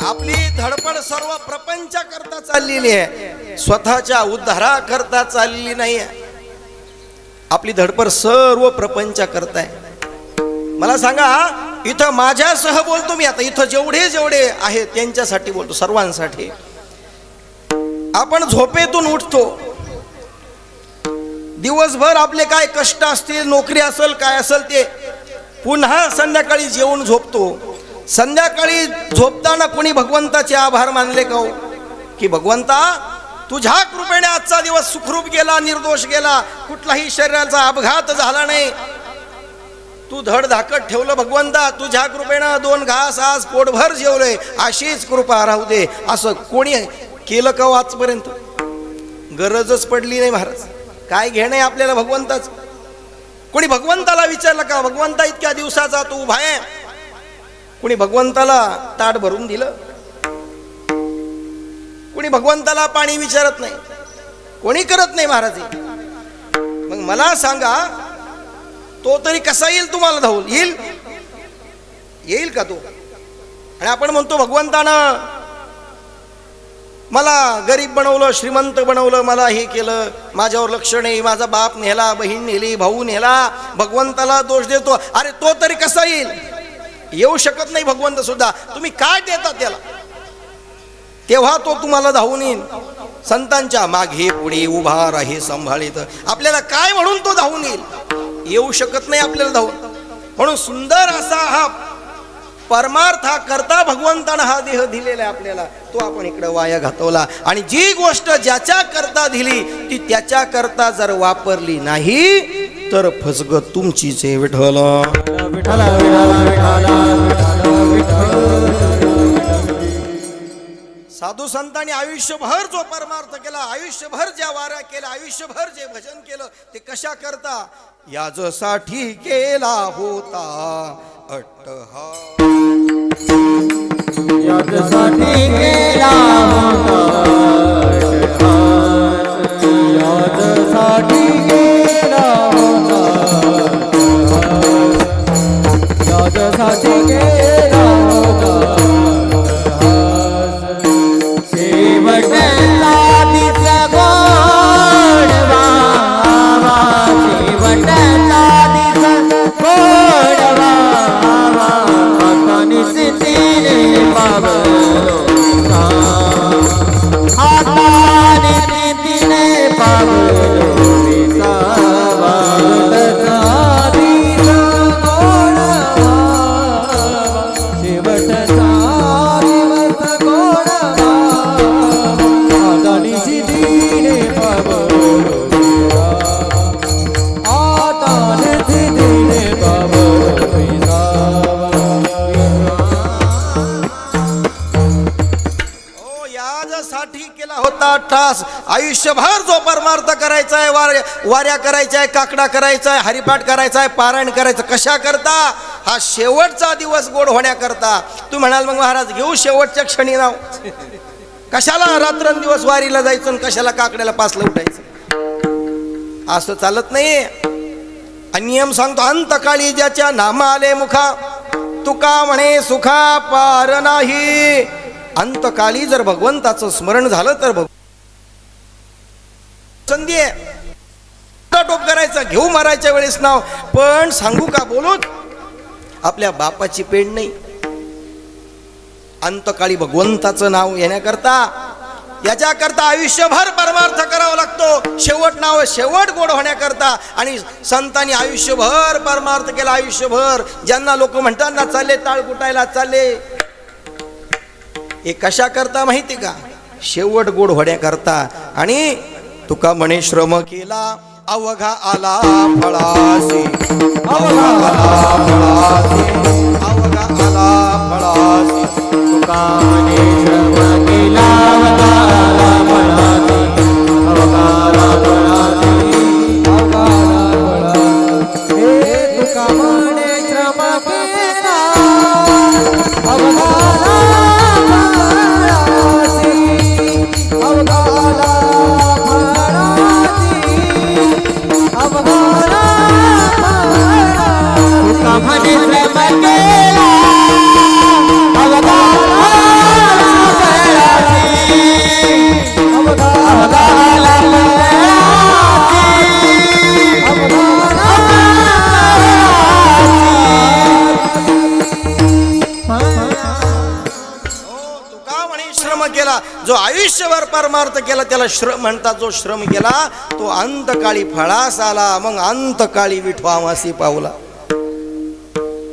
आपली धडपड सर्व प्रपंच करता चाललेली आहे, स्वतःच्या उद्धारा करता चाललेली नाही आहे. आपली धडपड सर्व प्रपंच करताय. मला सांगा, इथं माझ्यासह बोलतो मी, आता इथं जेवढे जेवढे आहेत त्यांच्यासाठी बोलतो, सर्वांसाठी. आपण झोपेतून उठतो, दिवसभर आपले काय कष्ट असतील, नोकरी असेल, काय असेल ते, पुन्हा संध्याकाळी जेवून झोपतो. संध्याकाळी झोपताना कोणी भगवंताचे आभार मानले का हो? की भगवंता तुझ्या कृपेने आजचा दिवस सुखरूप गेला, निर्दोष गेला, कुठलाही शरीराचा अपघात झाला नाही, तू धडधाकट ठेवलं भगवंता, तुझ्या कृपेनं 2 घास आज पोटभर जेवलंय, अशीच कृपा राहू दे. असं कोणी केलं का हो आजपर्यंत? गरजच पडली नाही महाराज. काय घेणं आहे आपल्याला भगवंताच? कोणी भगवंताला विचारलं का, भगवंता इतक्या दिवसाचा तू उभा आहे? कोणी भगवंताला ताट भरून दिलं? कोणी भगवंताला पाणी विचारत नाही, कोणी करत नाही महाराज. मग मला सांगा, तो तरी कसा येईल तुम्हाला धावून? येईल का तो? आणि आपण म्हणतो भगवंतानं मला गरीब बनवलं, श्रीमंत बनवलं, मला हे केलं, माझ्यावर लक्ष नाही, माझा बाप नेला, बहीण नेली, भाऊ नेला, भगवंताला दोष देतो. अरे तो तरी कसा येईल? येऊ शकत नाही भगवंत सुद्धा. तुम्ही काय देता त्याला? तेव्हा तो तुम्हाला धावून येईल. संतांच्या मागे पुढे उभा राहे सांभाळीत. आपल्याला काय म्हणून तो धावून येईल? येऊ शकत नाही आपल्याला धावून. म्हणून सुंदर असा हा परमार्थ हा करता भगवंतानं हा देह दिलेला आहे आपल्याला, तो आपण इकडे वाया घातवला. आणि जी गोष्ट ज्याच्या करता दिली ती त्याच्या करता जर वापरली नाही तर फसग तुमचीच आहे. विठ्ठल विठ्ठल साधू संतांनी आयुष्यभर जो परमार्थ केला, आयुष्यभर ज्या वाऱ्या केल्या, आयुष्यभर जे भजन केलं, ते कशा करता? याजसाठी केला होता अट्टहास. याजसाठी केला होता अट्टहास. याजसाठी केला होता अट्टहास. याजसाठी केला होता अट्टहास. शेवटला दिसा गोडवा, शेवटला दिसा गोडवा, आता निस्तीने पावलो विसावा, आता निस्तीने पावलो विसावा. शेवटचा दिसा गोडवा, शेवटचा दिवस गोडवा, आता निस्तीने पावलो विसावा, आता निस्तीने पावलो विसावा. ओ याजसाठी केला होता अट्टहास. आयुष्यभर जो परमार्थ करायचा आहे, वाऱ्या करायच्या आहे, काकडा करायचा आहे, हरिपाठ करायचा आहे, पारायण करायचं, कशा करता? हा शेवटचा दिवस गोड होण्याकरता. तू म्हणाल मग महाराज घेऊ शेवटच्या क्षणी नाव, कशाला रात्रंदिवस वारीला जायचं आणि कशाला काकड्याला पासला उठायचं? असं चालत नाही. आणि नियम सांगतो, अंतकाळी ज्याच्या नाम आले मुखा, तुका म्हणे सुखा पार नाही. अंतकाली जर भगवंताचं स्मरण झालं तर संधी आहे. टोप करायचं, घेऊ मारायच्या वेळेस नाव. पण सांगू का, बोलू आपल्या बापाची पेंड नाही. अंतकाळी भगवंताचं नाव येण्याकरता, याच्याकरता आयुष्यभर परमार्थ करावा लागतो. शेवट नाव, शेवट गोड होण्याकरता. आणि संतांनी आयुष्यभर परमार्थ केला, आयुष्यभर. ज्यांना लोक म्हणतात ना चालले टाळ कुटायला चालले, हे कशा करता माहिती का? शेवट गोड होण्याकरता. आणि तुका म्हणे श्रम केला अवघा आला फळासी, अवघा आला फळासी, अवघा आला फळासी. तुका म्हणे श्रम केला अवघा आला फळासी, अवघा आला फळासी, अवघा आला फळासी. हे तुका म्हणे श्रम केला अवघा आला फळासी, अवघा आला फळासी, अवघा आला फळासी. तुका म्हणे श्रम केला अवघा आला फळासी, अवघा आला फळासी, अवघा आला फळासी. तुका म्हणे श्रम केला. जो आयुष्यभर परमार्थ केला त्याला श्रम म्हणतात. जो श्रम केला तो अंतकाळी फळास आला, मग अंतकाळी विठवामासी पावला.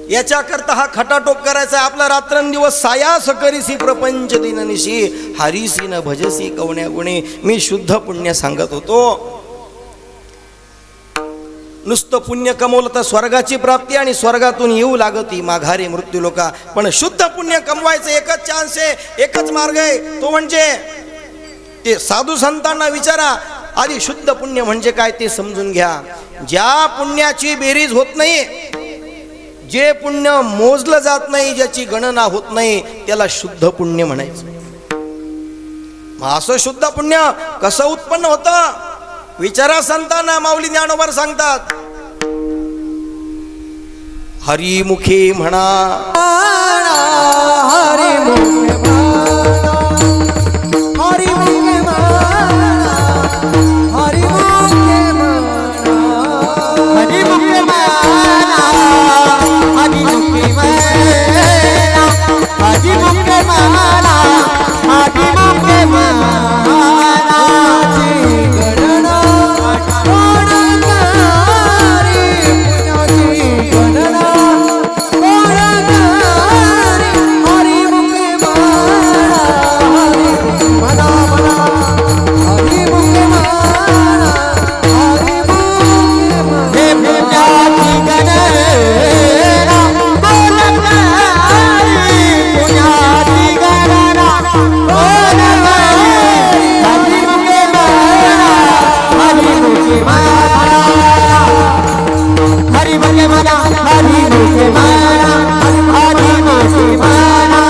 याच्याकरता हा खटाटोप करायचा. आपला रात्रंदिवस सायास करीसी प्रपंच दिननिशी, हरीसी न भजसी कवण्या गुणे. मी शुद्ध पुण्य सांगत होतो. नुसतं पुण्य कमवलं तर स्वर्गाची प्राप्ती आणि स्वर्गातून येऊ लागती माघारी मृत्यू लोका. पण शुद्ध पुण्य कमवायचं एकच चान्स आहे, एकच मार्ग आहे, तो म्हणजे ते साधू संतांना विचारा आधी शुद्ध पुण्य म्हणजे काय ते समजून घ्या. ज्या पुण्याची बेरीज होत नाही, जे पुण्य मोजलं जात नाही, ज्याची गणना होत नाही, त्याला शुद्ध पुण्य म्हणायचं. मग असं शुद्ध पुण्य कसं उत्पन्न होतं विचारा संतांना. माऊली ज्ञानोबर सांगतात, हरिमुखे म्हणा, हरिमुखे म्हणा, हरिमुखे म्हणा, हरिमुखे म्हणा, हरिमुखे म्हणा, हरिमुखे म्हणा, हरिमुखे म्हणा,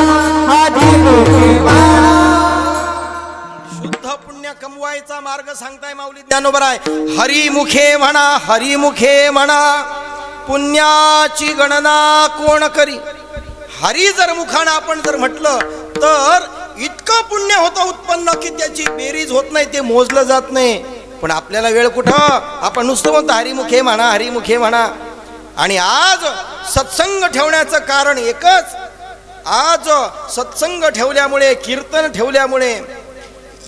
हरिमुखे म्हणा. कमवायचा मार्ग सांगताय माऊली ज्ञानोबर आहे. हरिमुखे म्हणा, हरिमुखे म्हणा, पुण्याची गणना कोण करी. हरी जर मुखानं आपण जर म्हटलं तर इतकं पुण्य होतं उत्पन्न की त्याची बेरीज होत नाही, ते मोजलं जात नाही. पण आपल्याला वेळ कुठं, आपण नुसतं म्हणतो हरिमुखे म्हणा, हरिमुखे म्हणा. आणि आज सत्संग ठेवण्याचं कारण एकच, आज सत्संग ठेवल्यामुळे, कीर्तन ठेवल्यामुळे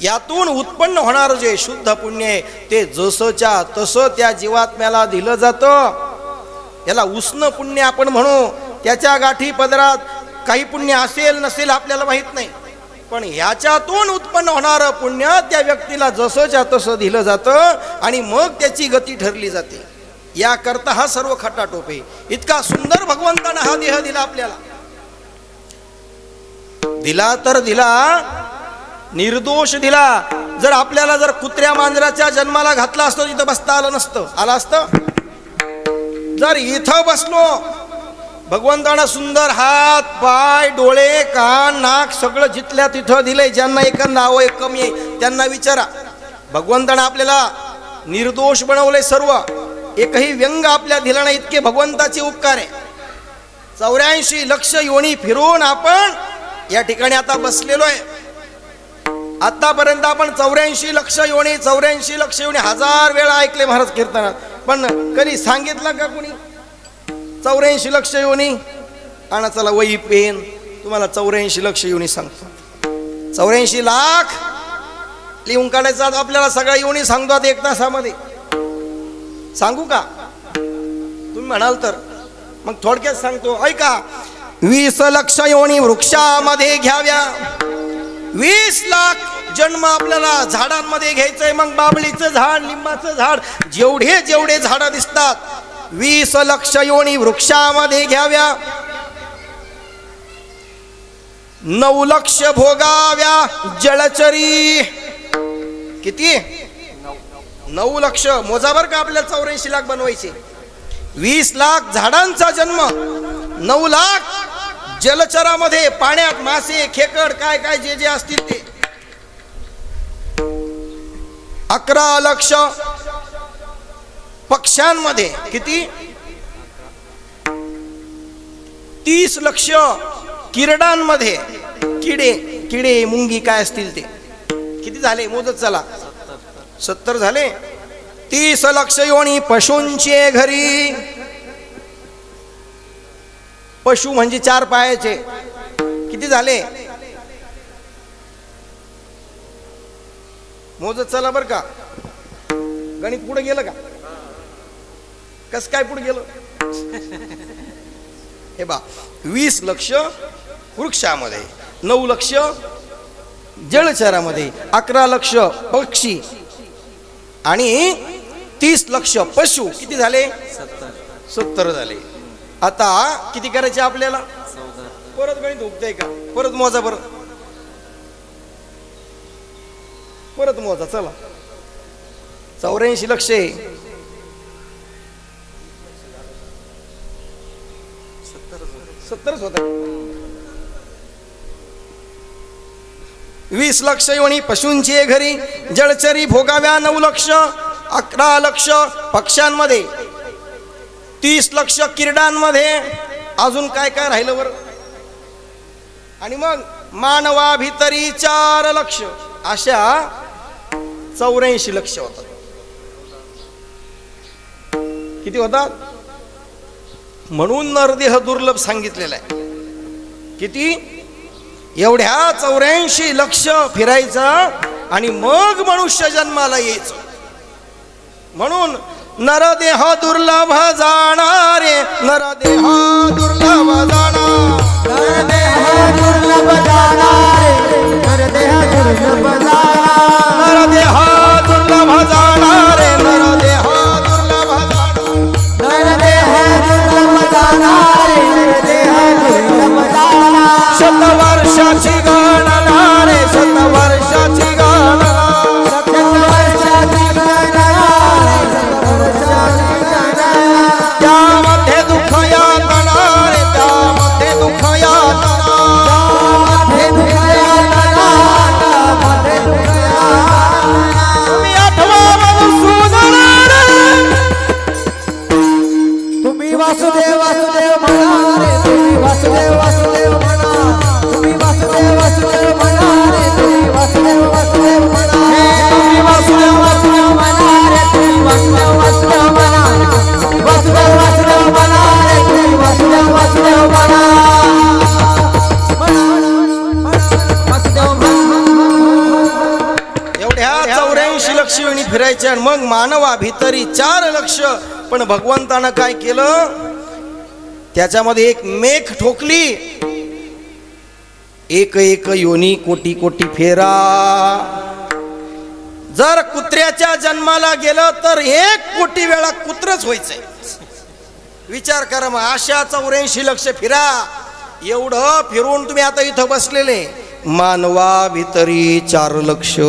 यातून उत्पन्न होणार जे शुद्ध पुण्य आहे ते जसंच्या तसं त्या जीवात्म्याला दिलं जातं. याला उष्ण पुण्य आपण म्हणू. त्याच्या गाठी पदरात काही पुण्य असेल नसेल आपल्याला माहित नाही, पण ह्याच्यातून उत्पन्न होणारं पुण्य त्या व्यक्तीला जसंच्या तसं दिलं जातं आणि मग त्याची गती ठरली जाते. याकरता हा सर्व खटाटोप आहे. इतका सुंदर भगवंतानं हा देह दिला आपल्याला. दिला तर दिला, निर्दोष दिला. जर आपल्याला जर कुत्र्या मांजराच्या जन्माला घातला असतो तिथं बसता आलं नसतं, आलं असतं. जर इथं बसलो, भगवंतानं सुंदर हात, पाय, डोळे, कान, नाक सगळं जिथल्या तिथं दिलंय. ज्यांना एक नाव एक कमी आहे त्यांना विचारा. भगवंतानं आपल्याला निर्दोष बनवलंय सर्व. एकही व्यंग आपल्या दिला नाही, इतके भगवंताचे उपकार आहे. 84 लक्ष योनी फिरून आपण या ठिकाणी आता बसलेलो आहे. आतापर्यंत आपण 84 लक्ष योनी, 84 लक्ष योनी 1000 वेळा ऐकले महाराज कीर्तनात, पण कधी सांगितलं का कुणी 84 लक्ष योनी? आणा चला वही पेन, तुम्हाला 84 लक्ष योनी सांगतो. 84 लाख लिहून काढायचा आपल्याला. सगळ्या योनी सांगतो एक तासामध्ये. सांगू का तुम्ही म्हणाल तर? मग थोडक्यात सांगतो ऐका. 20 लक्ष योनी वृक्षामध्ये घ्याव्या. 20 लाख जन्म आपल्याला झाडांमध्ये घ्यायचंय. मग बाबळीचं झाड, लिंबाचं झाड, जेवढे जेवढे झाडं दिसतात 20 लक्ष योनी वृक्षामध्ये घ्याव्या. 9 लक्ष भोगाव्या जलचरी. किती? 9 लक्ष. मोजावर का आपल्याला 84 लाख बनवायचे. 20 लाख झाडांचा जन्म, 9 लाख जलचरामध्ये, पाण्यात मासे, खेकड, काय काय जे जे असतील ते. 11 लक्ष पक्ष्यांमध्ये. किती? 30 लक्ष किरडांमध्ये. किडे, किडे मुंगी काय असतील ते. किती झाले मोजत चला. 70 झाले. 30 लक्ष योनी पशूंचे घरी. पशु म्हणजे 4 पायाचे. किती झाले? मोजत चला बर का. गणित पुढे गेलं का? कस काय पुढे गेलं? हे बा 20 लक्ष वृक्षामध्ये, 9 लक्ष जलचरामध्ये, 11 लक्ष पक्षी आणि 30 लक्ष पशु. किती झाले? 70 झाले. आता किती करायचे आपल्याला? परत गणित उगतंय का? परत मोजा बरं, परत मोजा चला. 84 लक्ष आहे. 70 होत. 20 लक्ष योनी पशूंची घरी, जलचरी भोगाव्या 9 लक्ष, 11 लक्ष पक्ष्यांमध्ये, 30 लक्ष किरडांमध्ये. अजून काय काय राहिलं बरं? आणि मग मानवा भितरी 4 लक्ष. अशा 84 लक्ष होतात. किती होतात? म्हणून नरदेह दुर्लभ सांगितलेला आहे. किती? एवढ्या 84 लक्ष फिरायचं आणि मग मनुष्य जन्माला यायचं. म्हणून नरदेह दुर्लभ जाणारे, नरदेह दुर्लभ जाणार, नरदेह दुर्लभ जाणारे, नरदेह दुर्लभ जाणारे, नरदेह दुर्लभ जाणारे, नरदेह दुर्लभ जाणार, नरदेह दुर्लभ जाणारे, नरदेह दुर्लभ जाणारे. शतवर्षाची गणना रे, शतवर्षाची गणना, शतवर्षाची गणना रे, शतवर्षाची गणना. त्यामध्ये दुःख यातना रे, त्यामध्ये दुःख यातना, त्यामध्ये दुःख यातना, त्यामध्ये दुःख यातना. तुम्ही आठवा मधुसूदन रे, तुम्ही वासुदेव वासुदेव म्हणा रे, तुम्ही वासुदेव वासुदेव म्हणा, तुम्ही वासुदेव वासुदेव म्हणा रे, तुम्ही वासुदेव वासुदेव म्हणा, तुम्ही वासुदेव वासुदेव म्हणा रे, तुम्ही वासुदेव वासुदेव म्हणा, वासुदेव वासुदेव म्हणा रे, तुम्ही वासुदेव वासुदेव म्हणा, वासुदेव म्हणा. एवढ्या 84 लक्ष वेळी फिरायचे आणि मग मानवा भितरी 4 लक्ष. पण भगवंतानं काय केलं? त्याच्यामध्ये एक मेख ठोकली. एक एक योनी कोटी कोटी फेरा. जर कुत्र्याच्या जन्माला गेलं तर 1 कोटी वेळा कुत्रच व्हायचंय. विचार करा मग. अशा 84 लक्ष फिरा. एवढं फिरून तुम्ही आता इथं बसलेले. मानवा भितरी 4 लक्ष.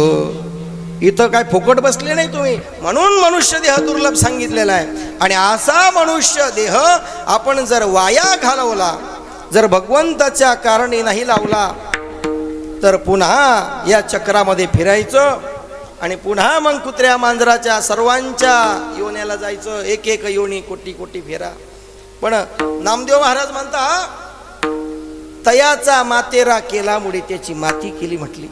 इथं काय फुकट बसले नाही तुम्ही. म्हणून मनुष्य देह दुर्लभ सांगितलेला आहे. आणि असा मनुष्य देह आपण जर वाया घालवला, जर भगवंताच्या कारणी नाही लावला, तर पुन्हा या चक्रामध्ये फिरायचं आणि पुन्हा मग कुत्र्या मांजराच्या सर्वांच्या योन्याला जायचं. एक एक योनी कोटी कोटी फेरा. पण नामदेव महाराज म्हणता, तयाचा मातेरा केला मुळे त्याची माती केली म्हटली.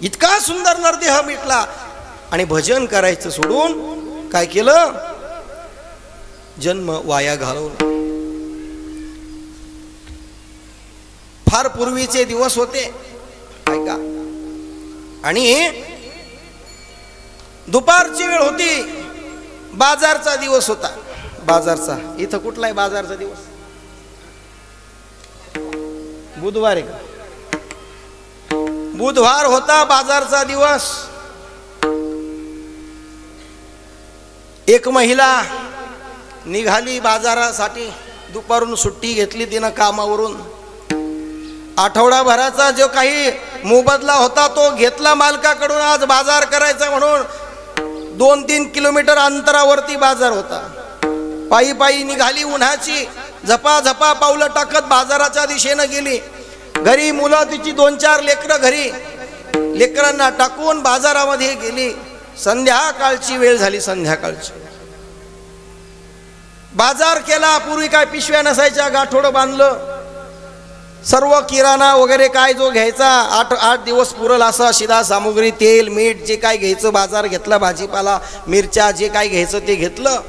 इतका सुंदर नरदेह मिटला आणि भजन करायचं सोडून काय केलं? जन्म वाया घालवला. फार पूर्वीचे दिवस होते ऐका. आणि दुपारची वेळ होती. बाजारचा दिवस होता. बाजारचा. इथं कुठला आहे बाजारचा दिवस? बुधवार आहे का? बुधवार होता बाजारचा दिवस. एक महिला निघाली बाजारासाठी. दुपारून सुट्टी घेतली तिनं कामावरून. आठवडाभराचा जो काही मोबदला होता तो घेतला मालकाकडून. आज बाजार करायचा म्हणून 2-3 किलोमीटर अंतरावरती बाजार होता. पायी पायी निघाली. उन्हाची झपाझपा पावलं टाकत बाजाराच्या दिशेनं गेली. घरी मुलं तिची 2-4 लेकरं घरी. लेकरांना टाकून बाजारामध्ये गेली. संध्याकाळची वेळ झाली. संध्याकाळची बाजार केला. पूर्वी काय पिशव्या नसायच्या. गाठोडं बांधलं. सर्व किराणा वगैरे काय जो घ्यायचा 8 दिवस पुरल असा शिधा सामुग्री, तेल मीठ जे काय घ्यायचं बाजार घेतला. भाजीपाला मिरच्या जे काय घ्यायचं ते घेतलं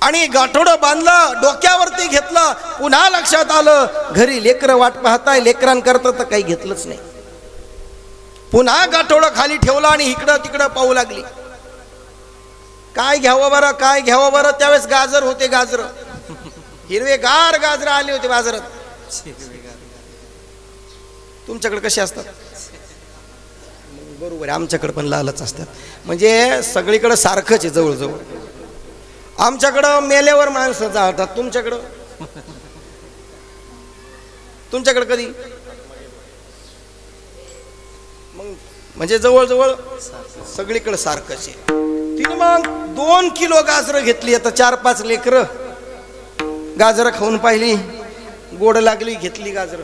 आणि गाठोडं बांधलं. डोक्यावरती घेतलं. पुन्हा लक्षात आलं घरी लेकरं वाट पाहताय. लेकरांकरता तर काही घेतलंच नाही. पुन्हा गाठोडं खाली ठेवलं आणि इकडं तिकडं पाहू लागली. काय घ्यावं बरं, काय घ्यावं बरं. त्यावेळेस गाजर होते, गाजर हिरवेगार गाजर आले होते बाजारात. तुमच्याकडे कसे असतात? बरोबर आहे, आमच्याकडे पण लालच असतात. म्हणजे सगळीकडे सारखंच आहे जवळजवळ. आमच्याकडं मेल्यावर माणसं जाळतात, तुमच्याकडं कधी? मग म्हणजे जवळजवळ सगळीकडे सारखंच आहे. तिने मग 2 किलो गाजरं घेतली. आता 4-5 लेकरं गाजरं खाऊन पाहिली, गोड लागली, घेतली गाजरं.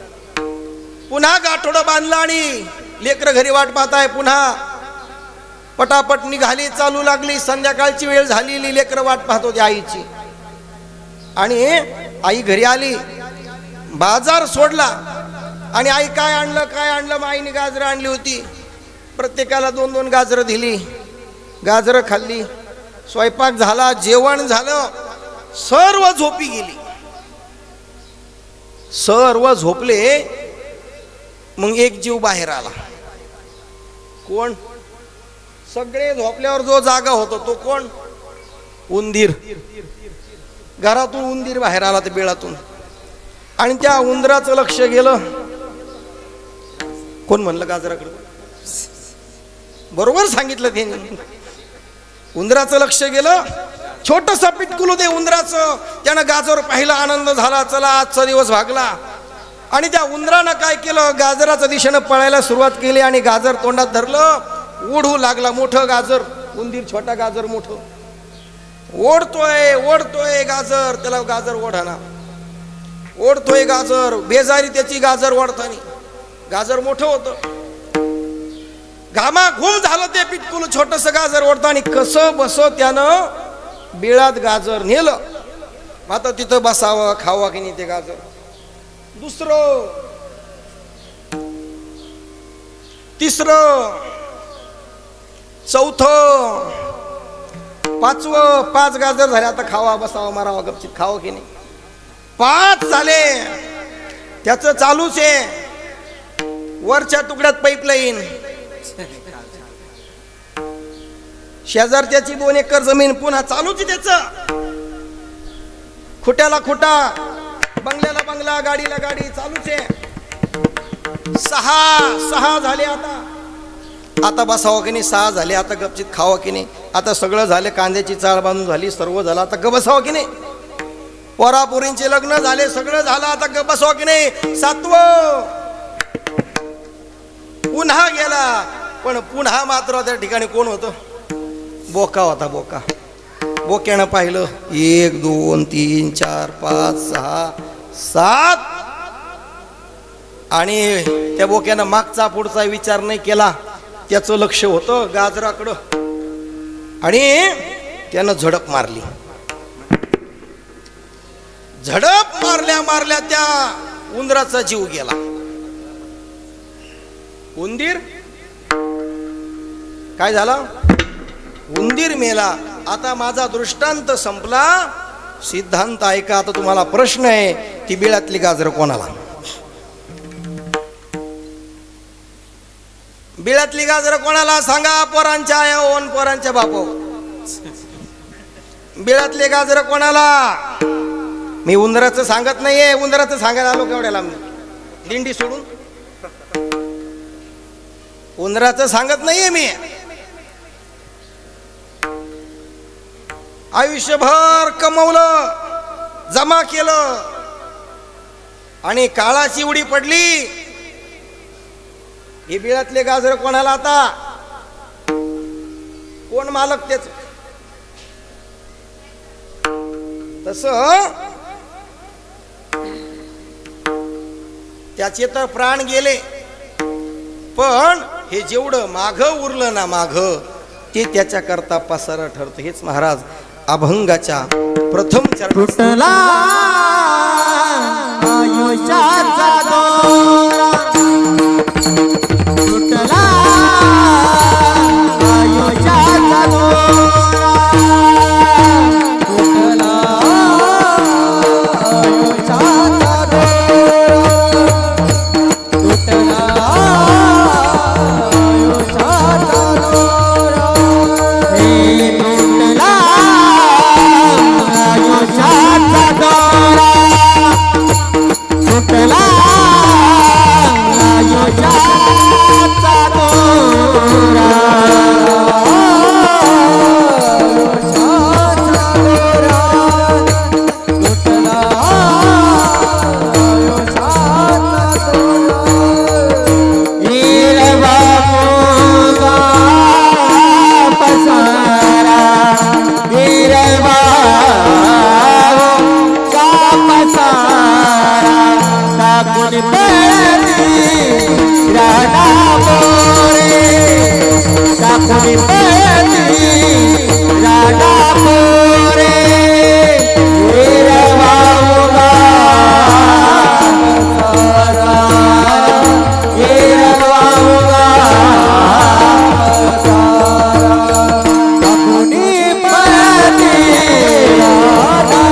पुन्हा गाठोडं बांधलं आणि लेकरं घरी वाट पाहताय. पुन्हा पटापट निघाली, चालू लागली. संध्याकाळची वेळ झालेली, लेकरं वाट पाहत होती आईची. आणि आई घरी आली, बाजार सोडला आणि आई काय आणलं, काय आणलं. मग आईने गाजरं आणली होती. प्रत्येकाला 2-2 गाजरं दिली. गाजरं खाल्ली, स्वयंपाक झाला, जेवण झालं, सर्व झोपी गेली. सर्व झोपले. मग एक जीव बाहेर आला. कोण? सगळे झोपल्यावर जो जागा होतो तो कोण? उंदीर. घरातून उंदीर बाहेर आला त्या बिळातून. आणि त्या उंदराचं लक्ष गेलं. कोण म्हणलं गाजराकडे? बरोबर सांगितलं त्यांनी. उंदराचं लक्ष गेलं. छोटस पिटकुल होते उंदराचं. त्यानं गाजर पाहिला, आनंद झाला, चला आजचा दिवस भागला. आणि त्या उंदरानं काय केलं, गाजराच्या दिशेनं पळायला सुरुवात केली आणि गाजर तोंडात धरलं, ओढू लागला. मोठं गाजर, उंदीर छोटा गाजर मोठं ओढतोय, ओढतोय गाजर. त्याला गाजर ओढाना, ओढतोय गाजर. बेजारी त्याची गाजर ओढतानी. गाजर मोठं होतं, घामाघूम झालं ते पिटकुल छोटस गाजर ओढतानी. कसं बस त्यानं बिळात गाजर नेलं. आता तिथं बसावं, खावं की नाही ते गाजर. दुसरं, तिसरं, चौथं, 5वं. 5 गाजर झाले. आता खावा, बसावं, मारावं, गपचित खावं की नाही. 5 झाले. त्याचं चालूच आहे. वरच्या तुकड्यात पाईपलाईन, शेजारच्याची 2 एकर जमीन, पुन्हा चालूच आहे त्याचं. खुट्याला खुटा, बंगल्याला बंगला, गाडीला गाडी, चालूच आहे. 6 झाले. आता बसावं की नाही. 6 झाले. आता गपचित खावं की नाही. आता सगळं झालं, कांद्याची चाळ बांधून झाली, सर्व झालं. आता ग बसावं की नाही. पोरापोरींचे लग्न झाले, सगळं झालं. आता ग बसावं की नाही. 7वं पुन्हा गेला. पण पुन्हा मात्र त्या ठिकाणी कोण होतं? बोका होता. बोका. बोक्यानं पाहिलं, 1 2 3 4 5 6 7. आणि त्या बोक्यानं मागचा पुढचा विचार नाही केला. त्याचं लक्ष होतं गाजराकडं. आणि त्यानं झडप मारली. झडप मारल्या मारल्या त्या उंदराचा जीव गेला. उंदीर काय झाला? उंदीर मेला. आता माझा दृष्टांत संपला. सिद्धांत ऐका. आता तुम्हाला प्रश्न आहे, ती बिळातली गाजर कोणाला? बिळातली गाजर कोणाला सांगा? पोरांच्या आया ओन, पोरांच्या बापो. बिळातले गाजर कोणाला? मी उंदराचं सांगत नाहीये. उंदराचं सांगायला आलो केवढ्या लांब दिंडी सोडून. उंदराचं सांगत नाहीये मी. आयुष्यभर कमवलं, जमा केलं आणि काळाची उडी पडली. हे बिळातले गाजर कोणाला? आता कोण मालक त्याच? तस त्याचे तर प्राण गेले. पण हे जेवढं माघ उरलं ना, माघ, ते त्याच्या करता पसारा ठरतं. हेच महाराज अभंगाच्या प्रथम चरण. तुटला आयुष्याचा दोरा, तुटला आयुष्याचा दोरा, तुटला आयुष्याचा दोरा, तुटला कुणी पळती राडा पोरे का कुणी पळती राडा पोरे येरवाऊला येरवाऊला कुणी पळती राडा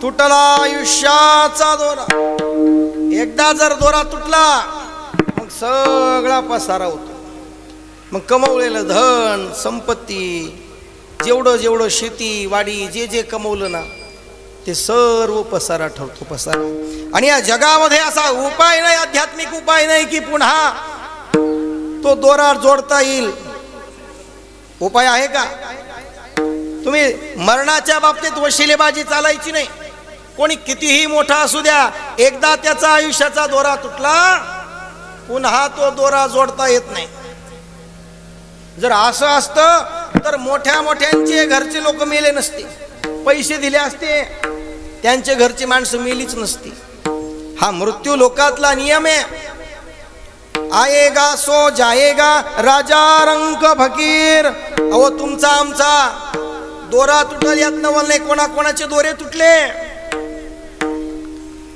तुटला आयुष्याचा दोरा, एकदा जर दोरा तुटला मग सगळा पसारा होतो. मग कमवलेलं धन संपत्ती, जेवढं जेवढं शेती वाडी जे जे कमवलं ना ते सर्व पसारा ठरतो, पसारा. आणि या जगामध्ये असा उपाय नाही, आध्यात्मिक उपाय नाही की पुन्हा तो दोरा जोडता येईल. उपाय आहे का? तुम्ही मरणाच्या बाबतीत वशिलेबाजी चालायची नाही. कोणी कितीही मोठा असू द्या, एकदा त्याचा आयुष्याचा दोरा तुटला पुन्हा तो दोरा जोडता येत नाही. जर असं असतं तर मोठ्या मोठ्यांचे घरचे लोक मेले नसते, पैसे दिले असते, त्यांचे घरची माणसं मेलीच नसती. हा मृत्यू लोकातला नियम आहे. आएगा सो जाएगा, राजा रंक फकीर. अहो तुमचा आमचा दोरा तुटल यात नवल नाही. कोणाकोणाचे दोरे तुटले?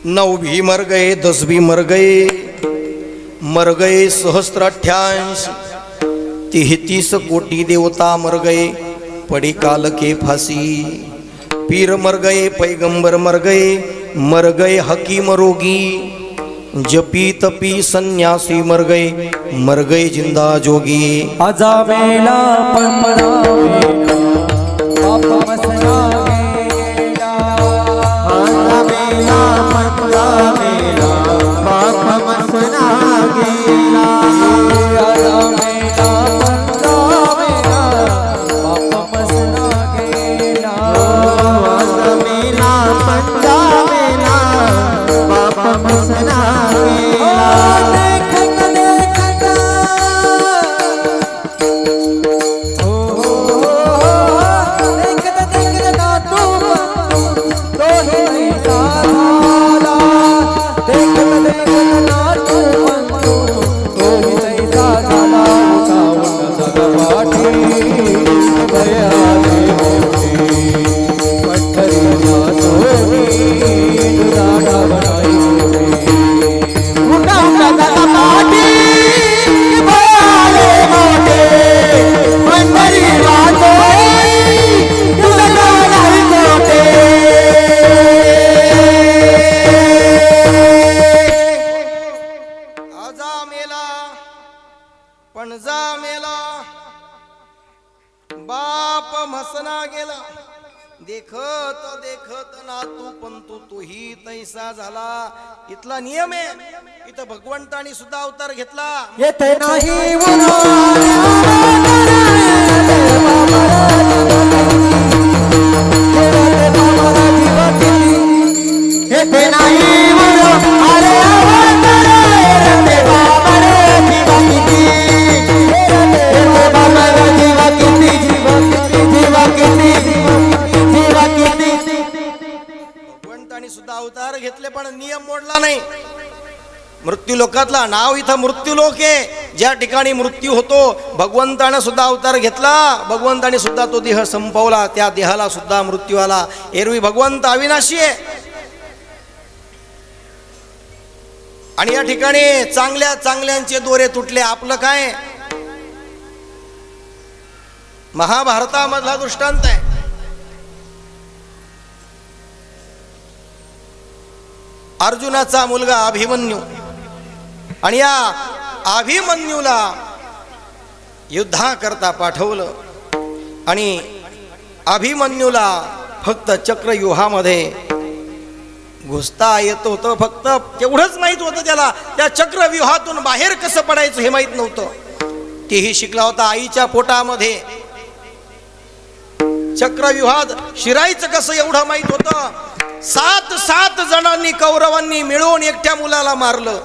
9 भी मर गए, 10 भी मर गए सहस्त्र 88, 33 कोटी देवता मर गए, पड़ी काल के फांसी. पीर मर गए, पैगंबर मर गए हकीम रोगी, जपी तपी सन्यासी मर गए जिंदा जोगी. आजा मेला पंपरा बाप मसना गेला, आजा मेला पंपरा मेला बाप मसना गेला. आजा मेला पंपरा मेला बाप मसना गेला. आजा मेला पंपरा मेला बाप मसना गेला. देखत देखत देखत देखत नातू दोही पैसा झाला. देखत देखत नातू दोही पैसा झाला. उठावून जगवाटी भयाले मोठी पठ्ठरीच्या दोरी दुराडा बनाई. आजा मेला पणजा मेला बाप म्हसना गेला. देखत देखत नातू पंतू तूही तैसा झाला. इथला नियम आहे. इथं भगवंतानी सुद्धा अवतार घेतला. येथे नाही येथे नाही म्हणो अरे अवतार येथे बाबा रे जीवा किती, येथे बाबा रे जीवा किती, जीवा किती, जीवा किती. भगवंतानी सुद्धा अवतार घेतले पण नियम मोडला नाही. मृत्यू लोकातला नाव इथं मृत्यू लोक आहे. ज्या ठिकाणी मृत्यू होतो भगवंतानं सुद्धा अवतार घेतला. भगवंताने सुद्धा तो देह संपवला. त्या देहाला सुद्धा मृत्यू आला. एरवी भगवंत अविनाशी आहे. आणि या ठिकाणी चांगल्या चांगल्यांचे दोरे तुटले. आपलं काय? महाभारतामधला दृष्टांत आहे. अर्जुनाचा मुलगा अभिमन्यू आणि या अभिमन्यूला युद्धाकरता पाठवलं आणि अभिमन्यूला फक्त चक्रव्यूहामध्ये घुसता येत होतं. फक्त तेवढंच माहित होतं त्याला, त्या चक्रव्यूहातून बाहेर कसं पडायचं हे माहित नव्हतं. तेही शिकला होता आईच्या पोटामध्ये. चक्रव्यूहात शिरायचं कसं एवढं माहित होतं. 7 जणांनी कौरवांनी मिळून एकट्या मुलाला मारलं.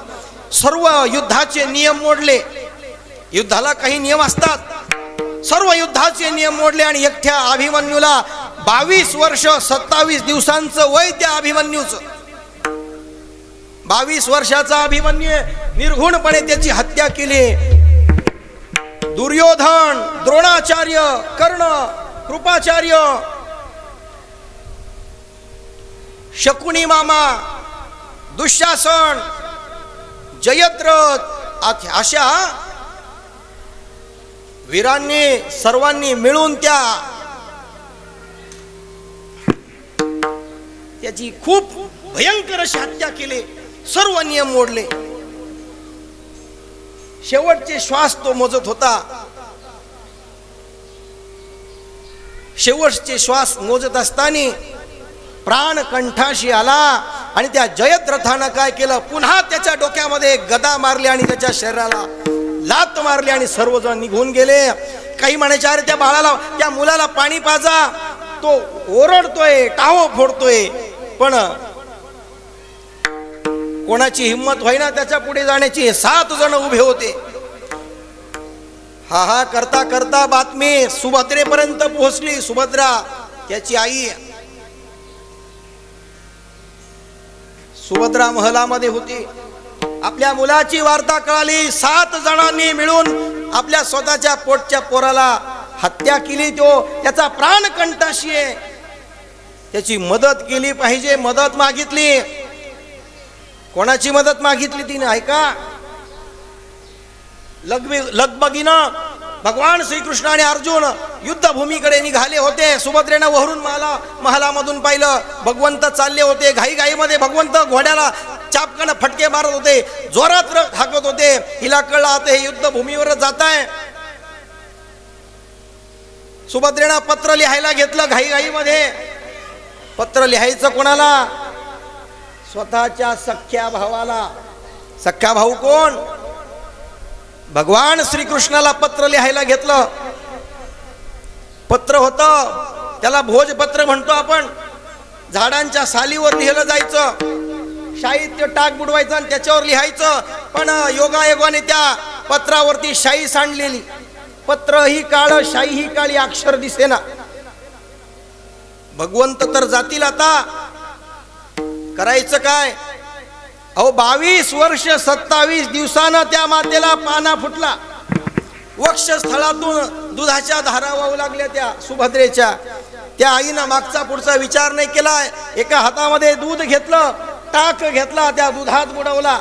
सर्व युद्धाचे नियम मोडले. युद्धाला काही नियम असतात, सर्व युद्धाचे नियम मोडले आणि एकट्या अभिमन्यूला 22 वर्ष 27 दिवसांचं वय त्या अभिमन्यूचं. 22 वर्षाचा अभिमन्यू निर्घुणपणे त्याची हत्या केली. दुर्योधन, द्रोणाचार्य, कर्ण, कृपाचार्य, शकुनी मामा, दुःशासन, जयद्रथ अशा वीरांनी सर्वांनी मिळून त्याची खूप भयंकर अशी हत्या केली. सर्व नियम मोडले. शेवटचे श्वास तो मोजत होता. शेवटचे श्वास मोजत असताना प्राण कंठाशी आला आणि त्या जयद्रथानं काय केलं, पुन्हा त्याच्या डोक्यामध्ये गदा मारली आणि त्याच्या शरीराला लात मारली आणि सर्वजण निघून गेले. काही म्हणायचे अरे त्या बाळाला, त्या मुलाला पाणी पाजा, तो ओरडतोय, टाहो फोडतोय, पण कोणाची हिंमत होईना त्याच्या पुढे जाण्याची. 7 जण उभे होते. हा करता करता बातमी सुभद्रेपर्यंत पोहोचली. सुभद्रा त्याची आई. सुभद्रा महलामध्ये होती. आपल्या मुलाची वार्ता कळाली. 7 जणांनी मिळून आपल्या स्वतःच्या पोटच्या पोराला हत्या केली. त्याचा प्राण कंठाशी आहे. त्याची मदत केली पाहिजे. मदत मागितली. कोणाची मदत मागितली तिने ऐका. लगबगीनं भगवान श्रीकृष्ण आणि अर्जुन युद्धभूमीकडे निघाले होते. सुभद्रेनं वरून महालामधून पाहिलं. भगवंत चालले होते. घाईघाईमध्ये भगवंत घोड्याला चापकानं फटके मारत होते, जोरात हाकत होते. हिला कळलं आता हे युद्धभूमीवर जात आहे. सुभद्रेनं पत्र लिहायला घेतलं. घाईघाईमध्ये पत्र लिहायचं कोणाला? स्वतःच्या सख्या भावाला. सख्या भाऊ कोण? भगवान श्रीकृष्णाला पत्र लिहायला घेतलं. पत्र होतं, त्याला भोजपत्र म्हणतो आपण. झाडांच्या सालीवर लिहिलं जायचं. शाईत ते टाक बुडवायचं आणि त्याच्यावर लिहायचं. पण योगायोगाने त्या पत्रावरती शाई सांडलेली. पत्र ही काळ, शाई ही काळी, अक्षर दिसेना. भगवंत तर जातील आता. करायचं काय? अहो 22 वर्ष 27 दिवसानं त्या मातेला पाना फुटला. वक्षस्थळातून दुधाच्या धारा वाहू लागल्या त्या सुभद्रेच्या. त्या आईनं मागचा पुढचा विचार नाही केला. एका हातामध्ये दूध घेतलं, टाक घेतला, त्या दुधात बुडवला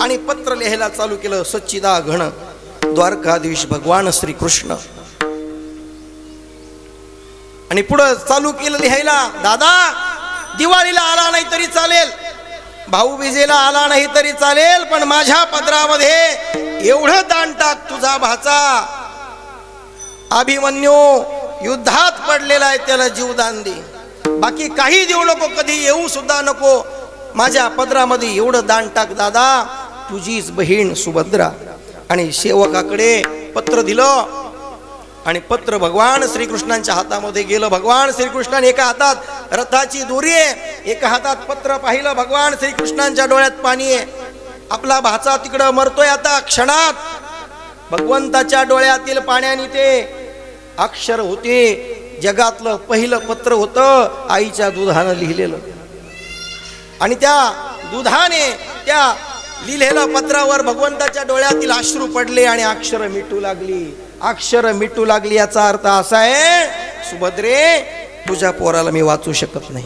आणि पत्र लिहायला चालू केलं. सच्चिदा घन द्वारकाधीश भगवान श्रीकृष्ण. आणि पुढं चालू केलं लिहायला. दादा दिवाळीला आला नाही तरी चालेल, भाऊबीजेला आला नाही तरी चालेल, पण माझ्या पत्रामध्ये एवढं दान टाक, तुझा भाचा अभिमन्यू युद्धात पडलेला आहे, त्याला जीवदान दे. बाकी काही देऊ नको, कधी येऊ सुद्धा नको. माझ्या पत्रामध्ये एवढं दान टाक दादा. तुझीच बहीण सुभद्रा. आणि सेवकाकडे पत्र दिलं आणि पत्र भगवान श्रीकृष्णांच्या हातामध्ये गेलं. भगवान श्रीकृष्णाने एका हातात रथाची दोरी आहे, एका हातात पत्र पाहिलं. भगवान श्रीकृष्णांच्या डोळ्यात पाणी आहे. आपला भाचा तिकडं मरतोय आता क्षणात. भगवंताच्या डोळ्यातील पाण्याने ते अक्षर होते. जगातलं पहिलं पत्र होतं आईच्या दुधानं लिहिलेलं. आणि त्या दुधाने त्या लिहिलेल्या पत्रावर भगवंताच्या डोळ्यातील अश्रू पडले आणि अक्षर मिटू लागली. अक्षर मिटू लागली याचा अर्थ असा आहे, सुभद्रे तुझ्या पोराला मी वाचू शकत नाही.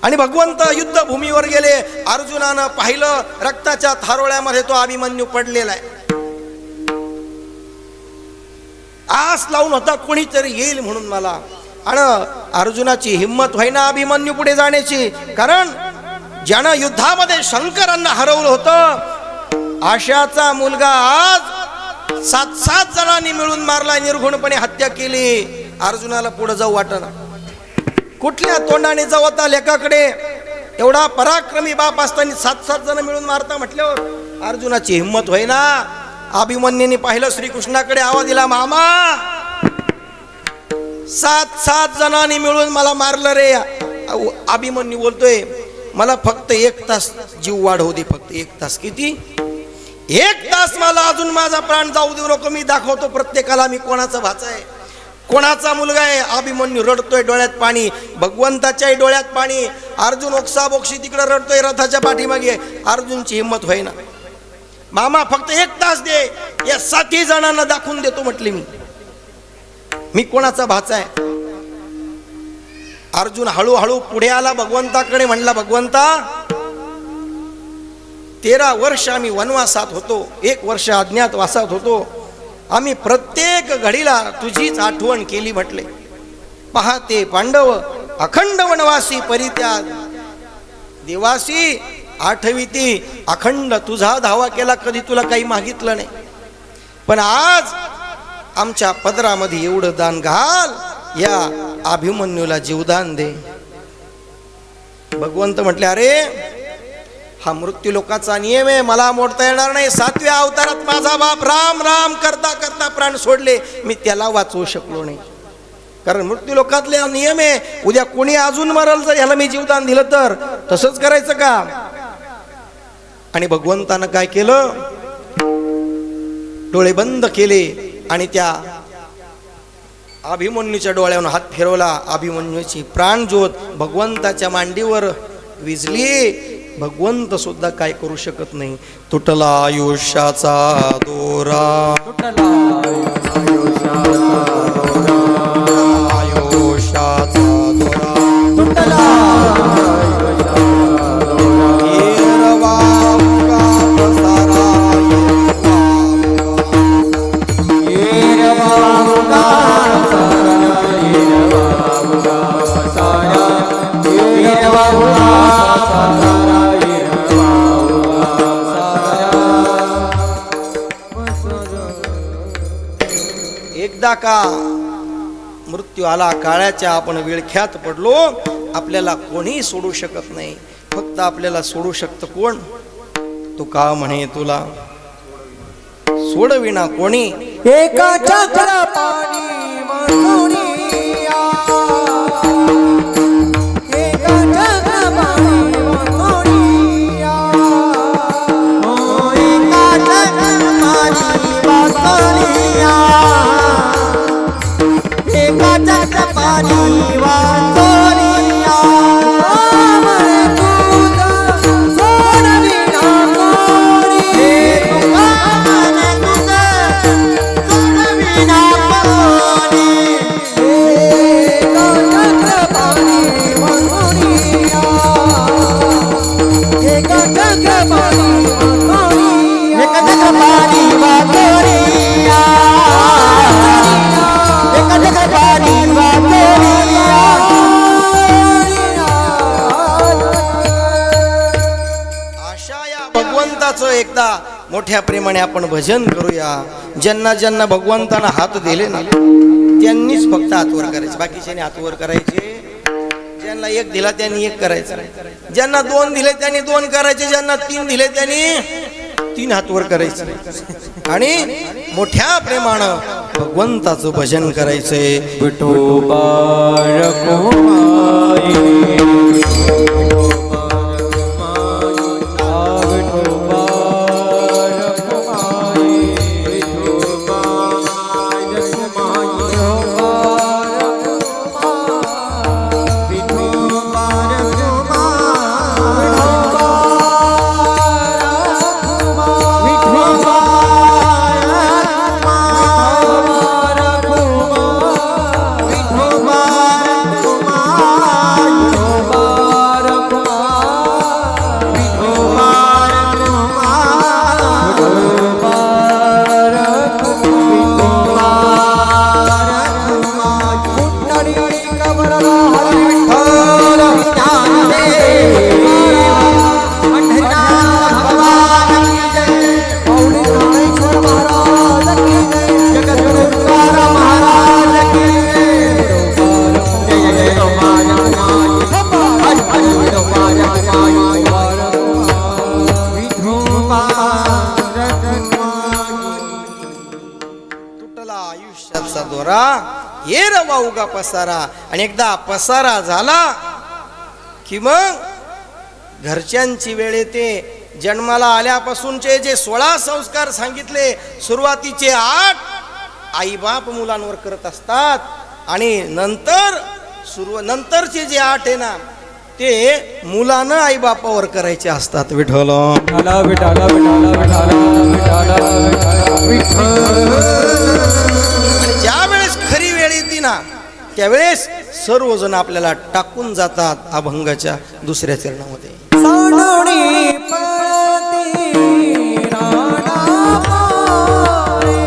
आणि भगवंत युद्धभूमीवर गेले. अर्जुनानं पाहिलं रक्ताच्या थारोळ्यामध्ये तो अभिमन्यू पडलेला आहे. आस लावून होता कोणीतरी येईल म्हणून मला. आणि अर्जुनाची हिंमत व्हायना अभिमन्यू पुढे जाण्याची. कारण ज्यानं युद्धामध्ये शंकरांना हरवलं होतं आशाचा मुलगा आज 7 जणांनी मिळून मारला, निर्घुणपणे हत्या केली. अर्जुनाला पुढे जाऊ वाटना. कुठल्या तोंडाने जाऊ आता लेकाकडे? एवढा पराक्रमी बाप असताना 7 जण मिळून मारता म्हटल्यावर अर्जुनाची हिंमत होईना. अभिमन्यूने पाहिलं श्रीकृष्णाकडे, आवाज दिला, मामा 7 जणांनी मिळून मला मारलं रे. अभिमन्यू बोलतोय, मला फक्त 1 तास जीव वाढवू दे, फक्त 1 तास. किती? 1 तास मला अजून माझा प्राण जाऊ देऊ नको. मी दाखवतो प्रत्येकाला मी कोणाचा भाचा आहे, कोणाचा मुलगा आहे. अभिमन्यू रडतोय, डोळ्यात पाणी, भगवंताच्याही डोळ्यात पाणी. अर्जुन ओक्साबोक्षी तिकडे रडतोय रथाच्या पाठीमागे. अर्जुनची हिंमत होईना. मामा फक्त 1 तास दे, या 7 जणांना दाखवून देतो म्हटले मी कोणाचा भाचा आहे. अर्जुन हळूहळू पुढे आला, भगवंताकडे म्हणला, भगवंता 13 वर्ष आम्ही वनवासात होतो, 1 वर्ष अज्ञातवासात होतो. आम्ही प्रत्येक घडीला तुझीच आठवण केली म्हटले. पहाते पांडव अखंड वनवासी परित्याग, देवासी आठविती अखंड तुझा धावा केला, कधी तुला काही मागितलं नाही. पण आज आमच्या पदरामध्ये एवढं दान घाल, या अभिमन्यूला जीवदान दे. भगवंत म्हटले, अरे हा मृत्यू लोकाचा नियम आहे, मला मोडता येणार नाही. 7व्या अवतारात माझा बाप राम राम करता करता प्राण सोडले, मी त्याला वाचवू शकलो नाही. कारण मृत्यू लोकातले नियम आहे, उद्या कोणी अजून मरल जर ह्याला मी जीवदान दिलं तर तसंच करायचं का? आणि भगवंतानं काय केलं, डोळे बंद केले आणि त्या अभिमन्यूच्या डोळ्यावर हात फिरवला. अभिमन्यूची प्राणज्योत भगवंताच्या मांडीवर विझली. भगवंत सुद्धा काय करू शकत नाही. तुटला आयुष्याचा दोरा, आयुष्याचा दोरा, तुटला एरवा मुगा पसारा, एरवा मुगा एकदा का मृत्यू आला काळाच्या, आपण विळख्यात पडलो, आपल्याला कोणी सोडू शकत नाही. फक्त आपल्याला सोडू शकतं कोण? तू का म्हणे तुला सोडविना कोणी. एका चक्र पाणी मनोनिया, एका चक्र पाणी मनोनिया, एका चक्र पाणी वाचोनिया, एका चक्र पाणी वाचोनिया. आमरे तुझा सोडविना कोणी, आमरे तुझा सोडविना कोणी. एका चक्र पाणी मनोनिया, एका चक्र पाणी मनोनिया, एका चक्र पाणी वाचोनिया, एका चक्र पाणी वाचोनिया. अशा या भगवंताचं एकदा मोठ्या प्रेमाने आपण भजन करूया. ज्यांना ज्यांना भगवंतानं हात दिले ना त्यांनीच फक्त हातवर करायचे, बाकीच्याने हातवर करायचे. ज्यांना 1 दिला त्यांनी 1 करायचं, ज्यांना 2 दिले त्यांनी 2 करायचे, ज्यांना 3 दिले त्यांनी 3 हातवर करायचे आणि मोठ्या प्रेमानं भगवंताचं भजन करायचंय. विठोबा पसारा ये रवा उगा पसारा. आणि एकदा पसारा झाला की मग घरच्यांची वेळ येते. जन्माला आल्यापासूनचे जे 16 संस्कार सांगितले, सुरुवातीचे 8 आईबाप मुलांवर करत असतात आणि नंतरचे जे 8 आहे ना ते मुलानं आईबापावर करायचे असतात. विठ्ठल विठाला विठाला विठाला विठाला विठाला विठ्ठल. ज्या वेळेस खरी वेळ येते ना त्यावेळेस सर्वजण आपल्याला टाकून जातात अभंगाच्या दुसऱ्या चरणामध्ये. साडोणी पळती राणा मारे,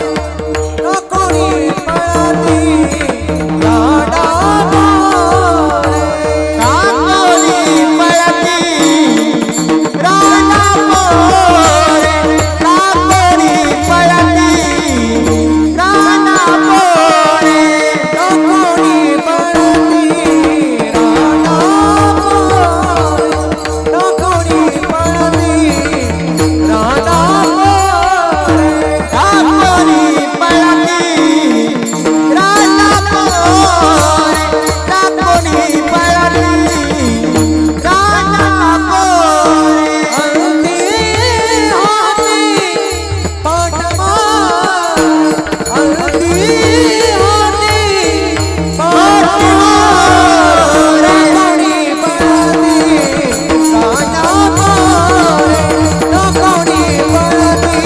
टाकोणी पळती राणा मारे. टाकोणी पळती राणा मोरे, टाकोणी पळती राणा मोरे. टाकोणी पळती राणा मारे, टाकोणी पळती राणा मारे. टाकोणी पळती राणा मोरे, टाकोणी पळती राणा मोरे. हल्दी हाती पाठमार, हल्दी हाती पाठमार. टाकोणी पळती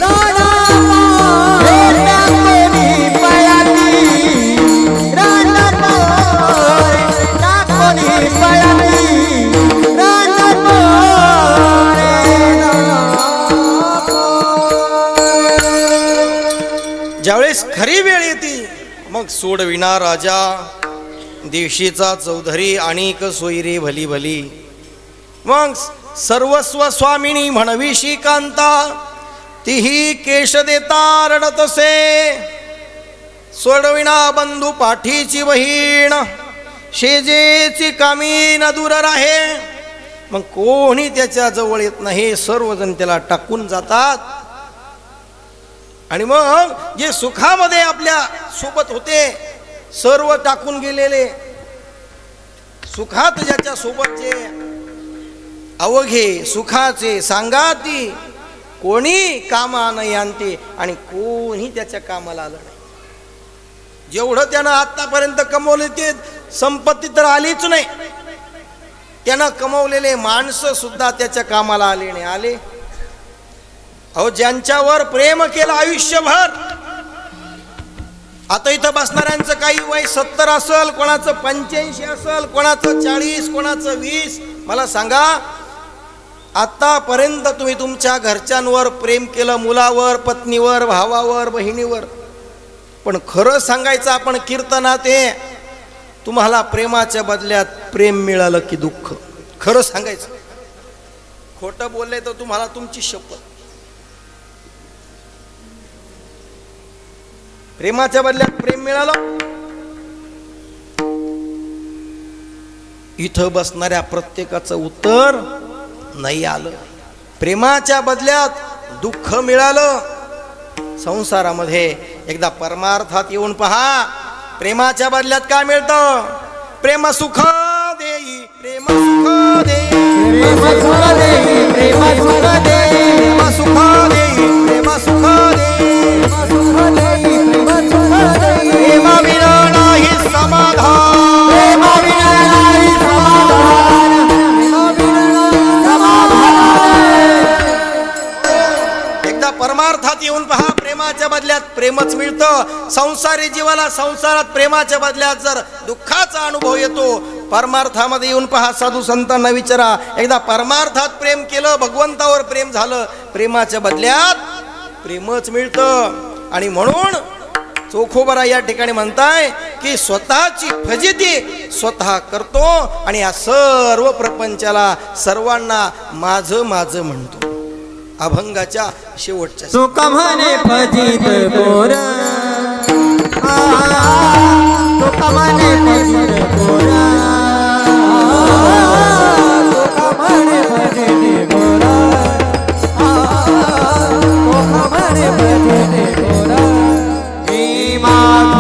राणा मारे, टाकोणी पळती राणा मारे. टाकोणी पळती राणा मोरे, टाकोणी पळती राणा मोरे. ज्यावेळेस खरी वेळ येते मग सोडविना राजा देशीचा चौधरी आणिक सोयरे भली भली. मग सर्वस्व स्वामिनी म्हणविशी कांता तिही केश देता रडतसे. सोडविना बंधू पाठीची बहीण शेजेची कामी न दूर राहे. मग कोणी त्याच्या जवळ येत नाही, सर्वजण त्याला टाकून जातात. आणि मग जे सुखामध्ये आपल्या सोबत होते सर्व टाकून गेलेले, सुखात ज्याच्या सोबतचे अवघे सुखाचे सांगाती कोणी कामा नाही आणते आणि कोणी त्याच्या कामाला आलं नाही. जेवढं त्यानं आतापर्यंत कमवले ते संपत्ती तर आलीच नाही, त्यानं कमवलेले माणसं सुद्धा त्याच्या कामाला आले नाही. आले अहो ज्यांच्यावर प्रेम केलं आयुष्यभर. आता इथं बसणाऱ्यांचं काही वय 70 असेल, कोणाचं 85 असेल, कोणाचं 40, कोणाचं 20. मला सांगा आतापर्यंत तुम्ही तुमच्या घरच्यांवर प्रेम केलं, मुलावर, पत्नीवर, भावावर, बहिणीवर. पण खरं सांगायचं आपण कीर्तनात तुम्हाला प्रेमाच्या बदल्यात प्रेम मिळालं की दुःख? खरं सांगायचं, खोटं बोलले तर तुम्हाला तुमची शपथ. प्रेमाच्या बदल्यात प्रेम मिळालं. इथं बसणाऱ्या प्रत्येकाचं उत्तर नाही आलं. प्रेमाच्या बदल्यात दुःख मिळालं. संसारामध्ये एकदा परमार्थात येऊन पहा, प्रेमाच्या बदल्यात काय मिळतं? प्रेम सुख देई, प्रेम सुख देई, प्रेम सुख देई, प्रेम सुख देई, प्रेम सुख देई, प्रेम सुख देई, प्रेम विना नाही समाधान, प्रेम विना नाही समाधान, एकदा परमार्थात येऊन पहा, प्रेमाच्या बदल्यात प्रेमच मिळतं. संसारी जीवाला संसारात प्रेमाच्या बदल्यात जर दुःखाचा अनुभव येतो, परमार्थामध्ये येऊन पहा. साधू संतांना विचारा, एकदा परमार्थात प्रेम केलं, भगवंतावर प्रेम झालं, प्रेमाच्या बदल्यात प्रेमच मिळतं. आणि म्हणून चोखोबरा या ठिकाणी म्हणताय की स्वतःची फजिती स्वतः करतो आणि या सर्व प्रपंचाला सर्वांना माझं माझं म्हणतो. अभंगाच्या शेवटच्या सुख म्हणे फजित गोर, सुख म्हणे फजित गोर, सुख म्हणे भजने गोरा, सुख म्हणे भजने गोरा. मी माझ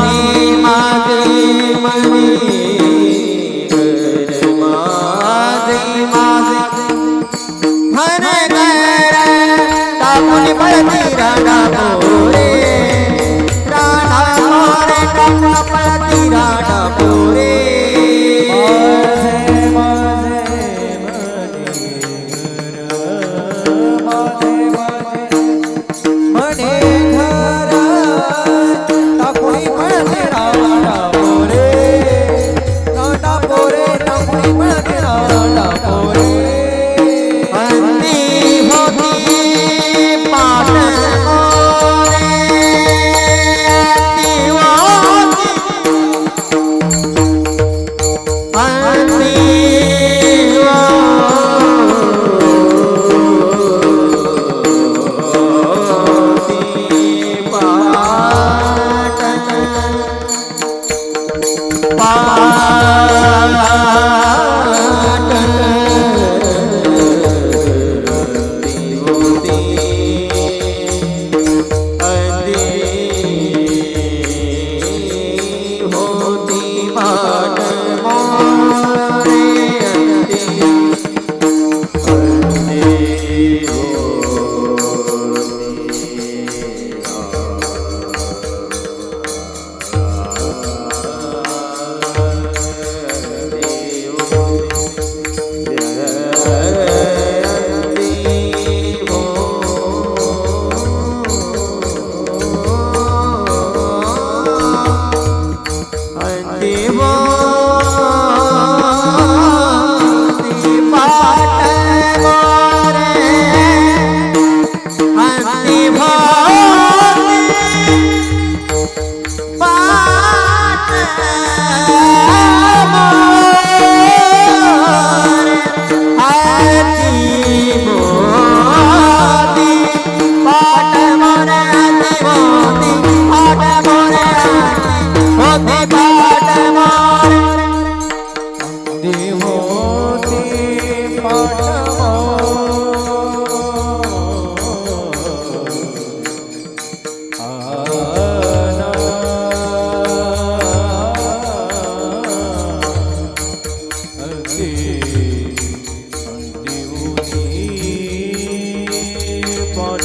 पाठ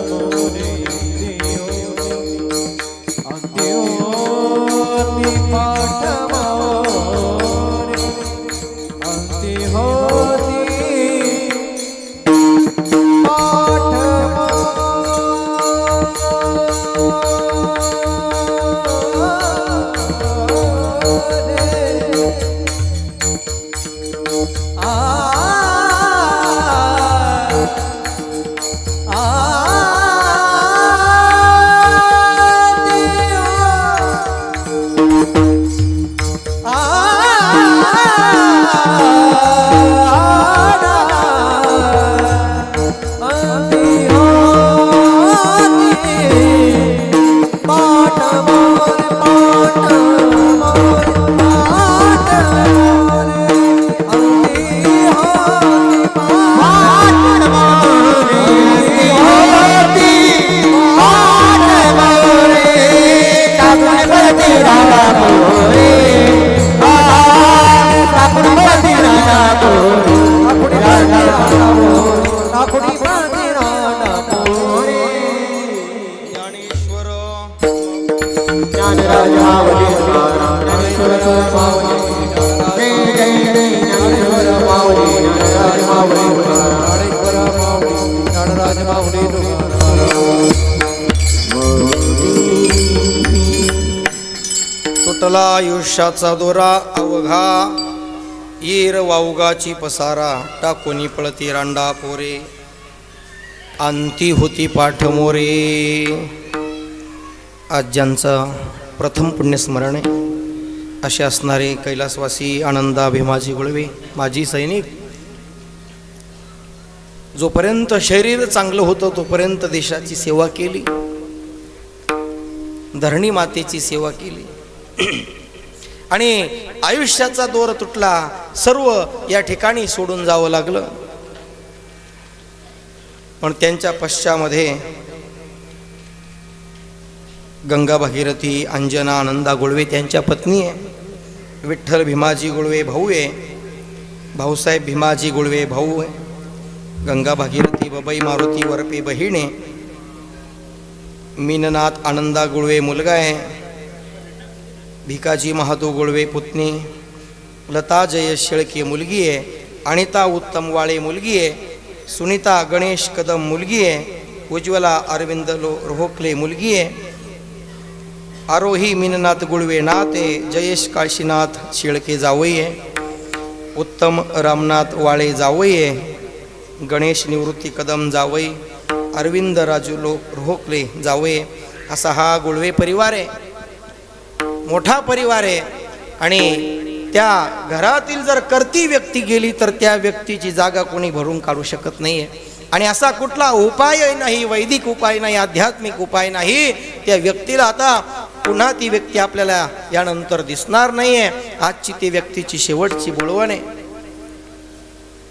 मोरे अंत्योती पाठ मोरे अंत्योती पाठ ज्ञानेश्वर तुटला आयुष्याचा दोरा अवघा येर वावगाची पसारा टाकोनी पळती रांडा पोरे अंती होती पाठ मोरे. आज ज्यांचं प्रथम पुण्यस्मरण आहे असे असणारे कैलासवासी आनंदा भीमाजी गुळवे माजी सैनिक. जोपर्यंत शरीर चांगलं होतं तोपर्यंत देशाची सेवा केली, धरणी मातेची सेवा केली आणि आयुष्याचा दोर तुटला, सर्व या ठिकाणी सोडून जावं लागलं. पण त्यांच्या पश्चामध्ये गंगा भागीरथी अंजना आनंदा गुळवे त्यांच्या पत्नी आहे, विठ्ठल भीमाजी गुळवे भाऊ आहे, भाऊसाहेब भीमाजी गुळवे भाऊ आहे, गंगा भागीरथी बबई मारुती वरपे बहीण आहे, मीननाथ आनंदा गुळवे मुलगा आहे, भिकाजी महादू गुळवे पुतणी, लता जयेश शेळके मुलगी आहे, अनिता उत्तम वाळे मुलगी आहे, सुनीता गणेश कदम मुलगी आहे, उज्ज्वला अरविंद रोहकले मुलगी आहे, आरोही मीननाथ गुळवे नात आहे, जयेश काशीनाथ शेळके जावई आहे, उत्तम रामनाथ वाळे जावई आहे, गणेश निवृत्ती कदम जावई, अरविंद राजू रोहकले जावई. असा हा गुळवे परिवार आहे, मोठा परिवार आहे. आणि त्या घरातील जर कर्ती व्यक्ती गेली तर त्या व्यक्तीची जागा कोणी भरून काढू शकत नाही आहे. आणि असा कुठला उपाय नाही, वैदिक उपाय नाही, आध्यात्मिक उपाय नाही, त्या व्यक्तीला आता पुन्हा ती व्यक्ती आपल्याला यानंतर दिसणार नाही आहे. आजची ती व्यक्तीची शेवटची बोलवण आहे.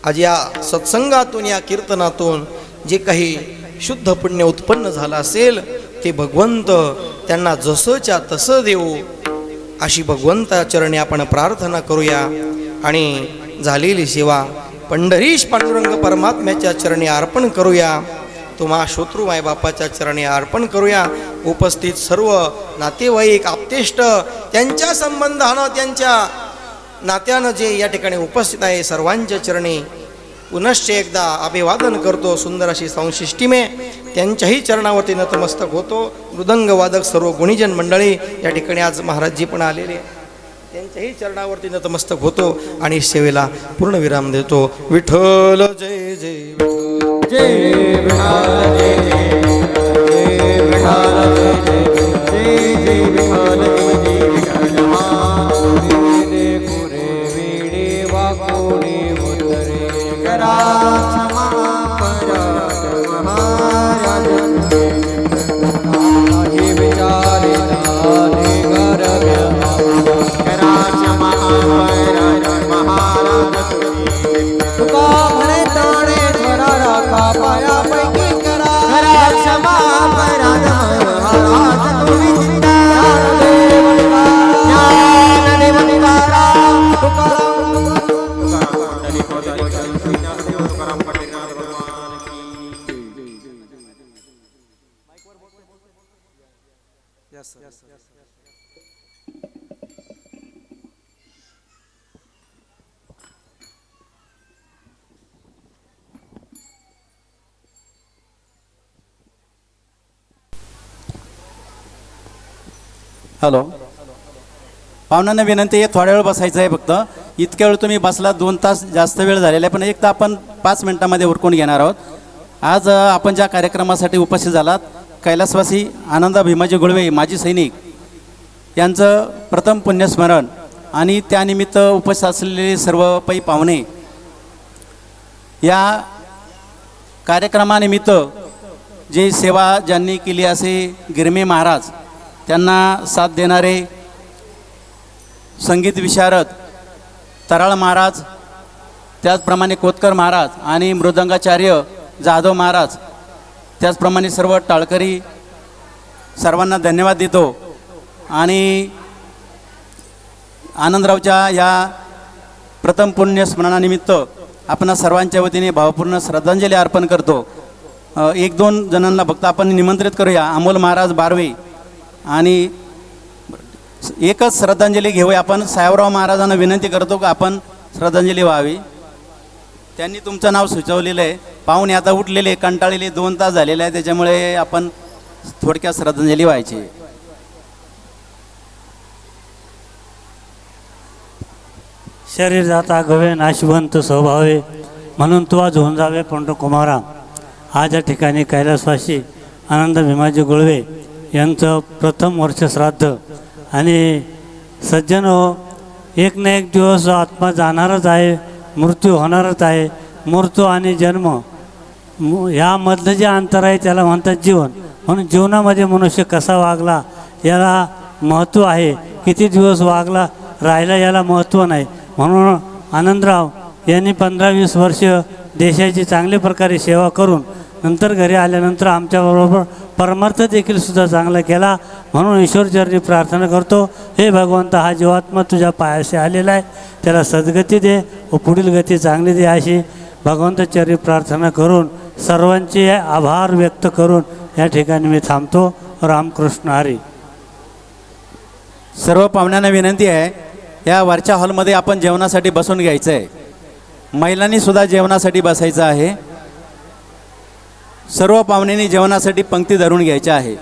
आज या सत्संगातून या कीर्तनातून जे काही शुद्ध पुण्य उत्पन्न झालं असेल ते भगवंत त्यांना जसंच्या तसं देऊ अशी भगवंताचरणी आपण प्रार्थना करूया. आणि झालेली सेवा पंढरीश पांडुरंग परमात्म्याच्या चरणी अर्पण करूया, तुम्हा शत्रू मायबापाच्या चरणी अर्पण करूया. उपस्थित सर्व नातेवाईक आप्तेष्ट त्यांच्या संबंधानं त्यांच्या नात्यानं जे या ठिकाणी उपस्थित आहे सर्वांच्या चरणी पुनश्च एकदा अभिवादन करतो. सुंदर अशी संशिष्टिमे त्यांच्याही चरणावरती नतमस्तक होतो. मृदंग वादक सर्व गुणीजन मंडळी या ठिकाणी आज महाराजजी पण आलेले, त्यांच्याही चरणावरती नतमस्तक होतो आणि सेवेला पूर्ण विराम देतो. विठ्ठल जय जय विठ्ठल, जय विठ्ठल जय जय विठ्ठल, जय जय विठ्ठल जय विठ्ठल. रे कुरे वेडे वाकोडे उतरे करा क्षमा परात महाराज, हे विचारे नाने गर्भ्य करा क्षमा परात महाराज. तुका म्हणे ताणे स्वरा राखा पायापैकी करा क्षमा परात महाराज. तुम्ही हॅलो, पाहुण्यांना विनंती आहे, थोड्या वेळ बसायचं आहे फक्त. इतक्या वेळ तुम्ही बसला, 2 तास जास्त वेळ झालेला आहे, पण एक तर आपण 5 मिनिटामध्ये उरकून घेणार आहोत. आज आपण ज्या कार्यक्रमासाठी उपस्थित झालात, कैलासवासी आनंदा भीमाजी गुळवे माजी सैनिक यांचं प्रथम पुण्यस्मरण आणि त्यानिमित्त उपस्थित असलेले सर्व पै पाहुणे, या कार्यक्रमानिमित्त जे सेवा ज्यांनी केली असे गिरमे महाराज, त्यांना साथ देणारे संगीत विशारद तराळ महाराज, त्याचप्रमाणे कोतकर महाराज आणि मृदंगाचार्य जाधव महाराज, त्याचप्रमाणे सर्व टाळकरी, सर्वांना धन्यवाद देतो. आणि आनंदरावच्या या प्रथम पुण्यस्मरणानिमित्त आपण सर्वांच्या वतीने भावपूर्ण श्रद्धांजली अर्पण करतो. 1-2 जणांना फक्त आपण निमंत्रित करूया. अमोल महाराज बारवे, आणि एकच श्रद्धांजली घेऊया आपण. साहेबराव महाराजांना विनंती करतो की आपण श्रद्धांजली व्हावी. त्यांनी तुमचं नाव सुचवलेलं आहे. पाहुणे आता उठलेले, कंटाळलेले, 2 तास झालेले आहे, त्याच्यामुळे आपण थोडक्यात श्रद्धांजली व्हायची. शरीर जाता गवे नाशवंत स्वभावे, म्हणून तू आज होऊन जावे पंढकुमारा. आज या ठिकाणी कैलासवासी आनंद भीमाजी गुळवे यांचं प्रथम वर्ष श्राद्ध. आणि सज्जन हो, एक ना एक दिवस आत्मा जाणारच आहे, मृत्यू होणारच आहे. मृत्यू आणि जन्म यामधलं जे अंतर आहे त्याला म्हणतात जीवन. म्हणून जीवनामध्ये मनुष्य कसा वागला याला महत्त्व आहे, किती दिवस वागला राहिला याला महत्त्व नाही. म्हणून आनंदराव यांनी 15-20 वर्ष देशाची चांगल्या प्रकारे सेवा करून नंतर घरी आल्यानंतर आमच्याबरोबर परमार्थ देखील सुद्धा चांगला केला. म्हणून ईश्वरचरणी प्रार्थना करतो, हे भगवंत, हा जीवात्मा तुझ्या पायाशी आलेला आहे, त्याला सद्गती दे व पुढील गती चांगली दे, अशी भगवंताचरणी प्रार्थना करून सर्वांचे आभार व्यक्त करून या ठिकाणी मी थांबतो. रामकृष्ण हरी. सर्व पाहुण्यांना विनंती आहे, या वरच्या हॉलमध्ये आपण जेवणासाठी बसून घ्यायचं आहे. महिलांनी सुद्धा जेवणासाठी बसायचं आहे. सर्व पाहुण्यांनी जेवणासाठी पंक्ती धरून घ्यायच्या आहे.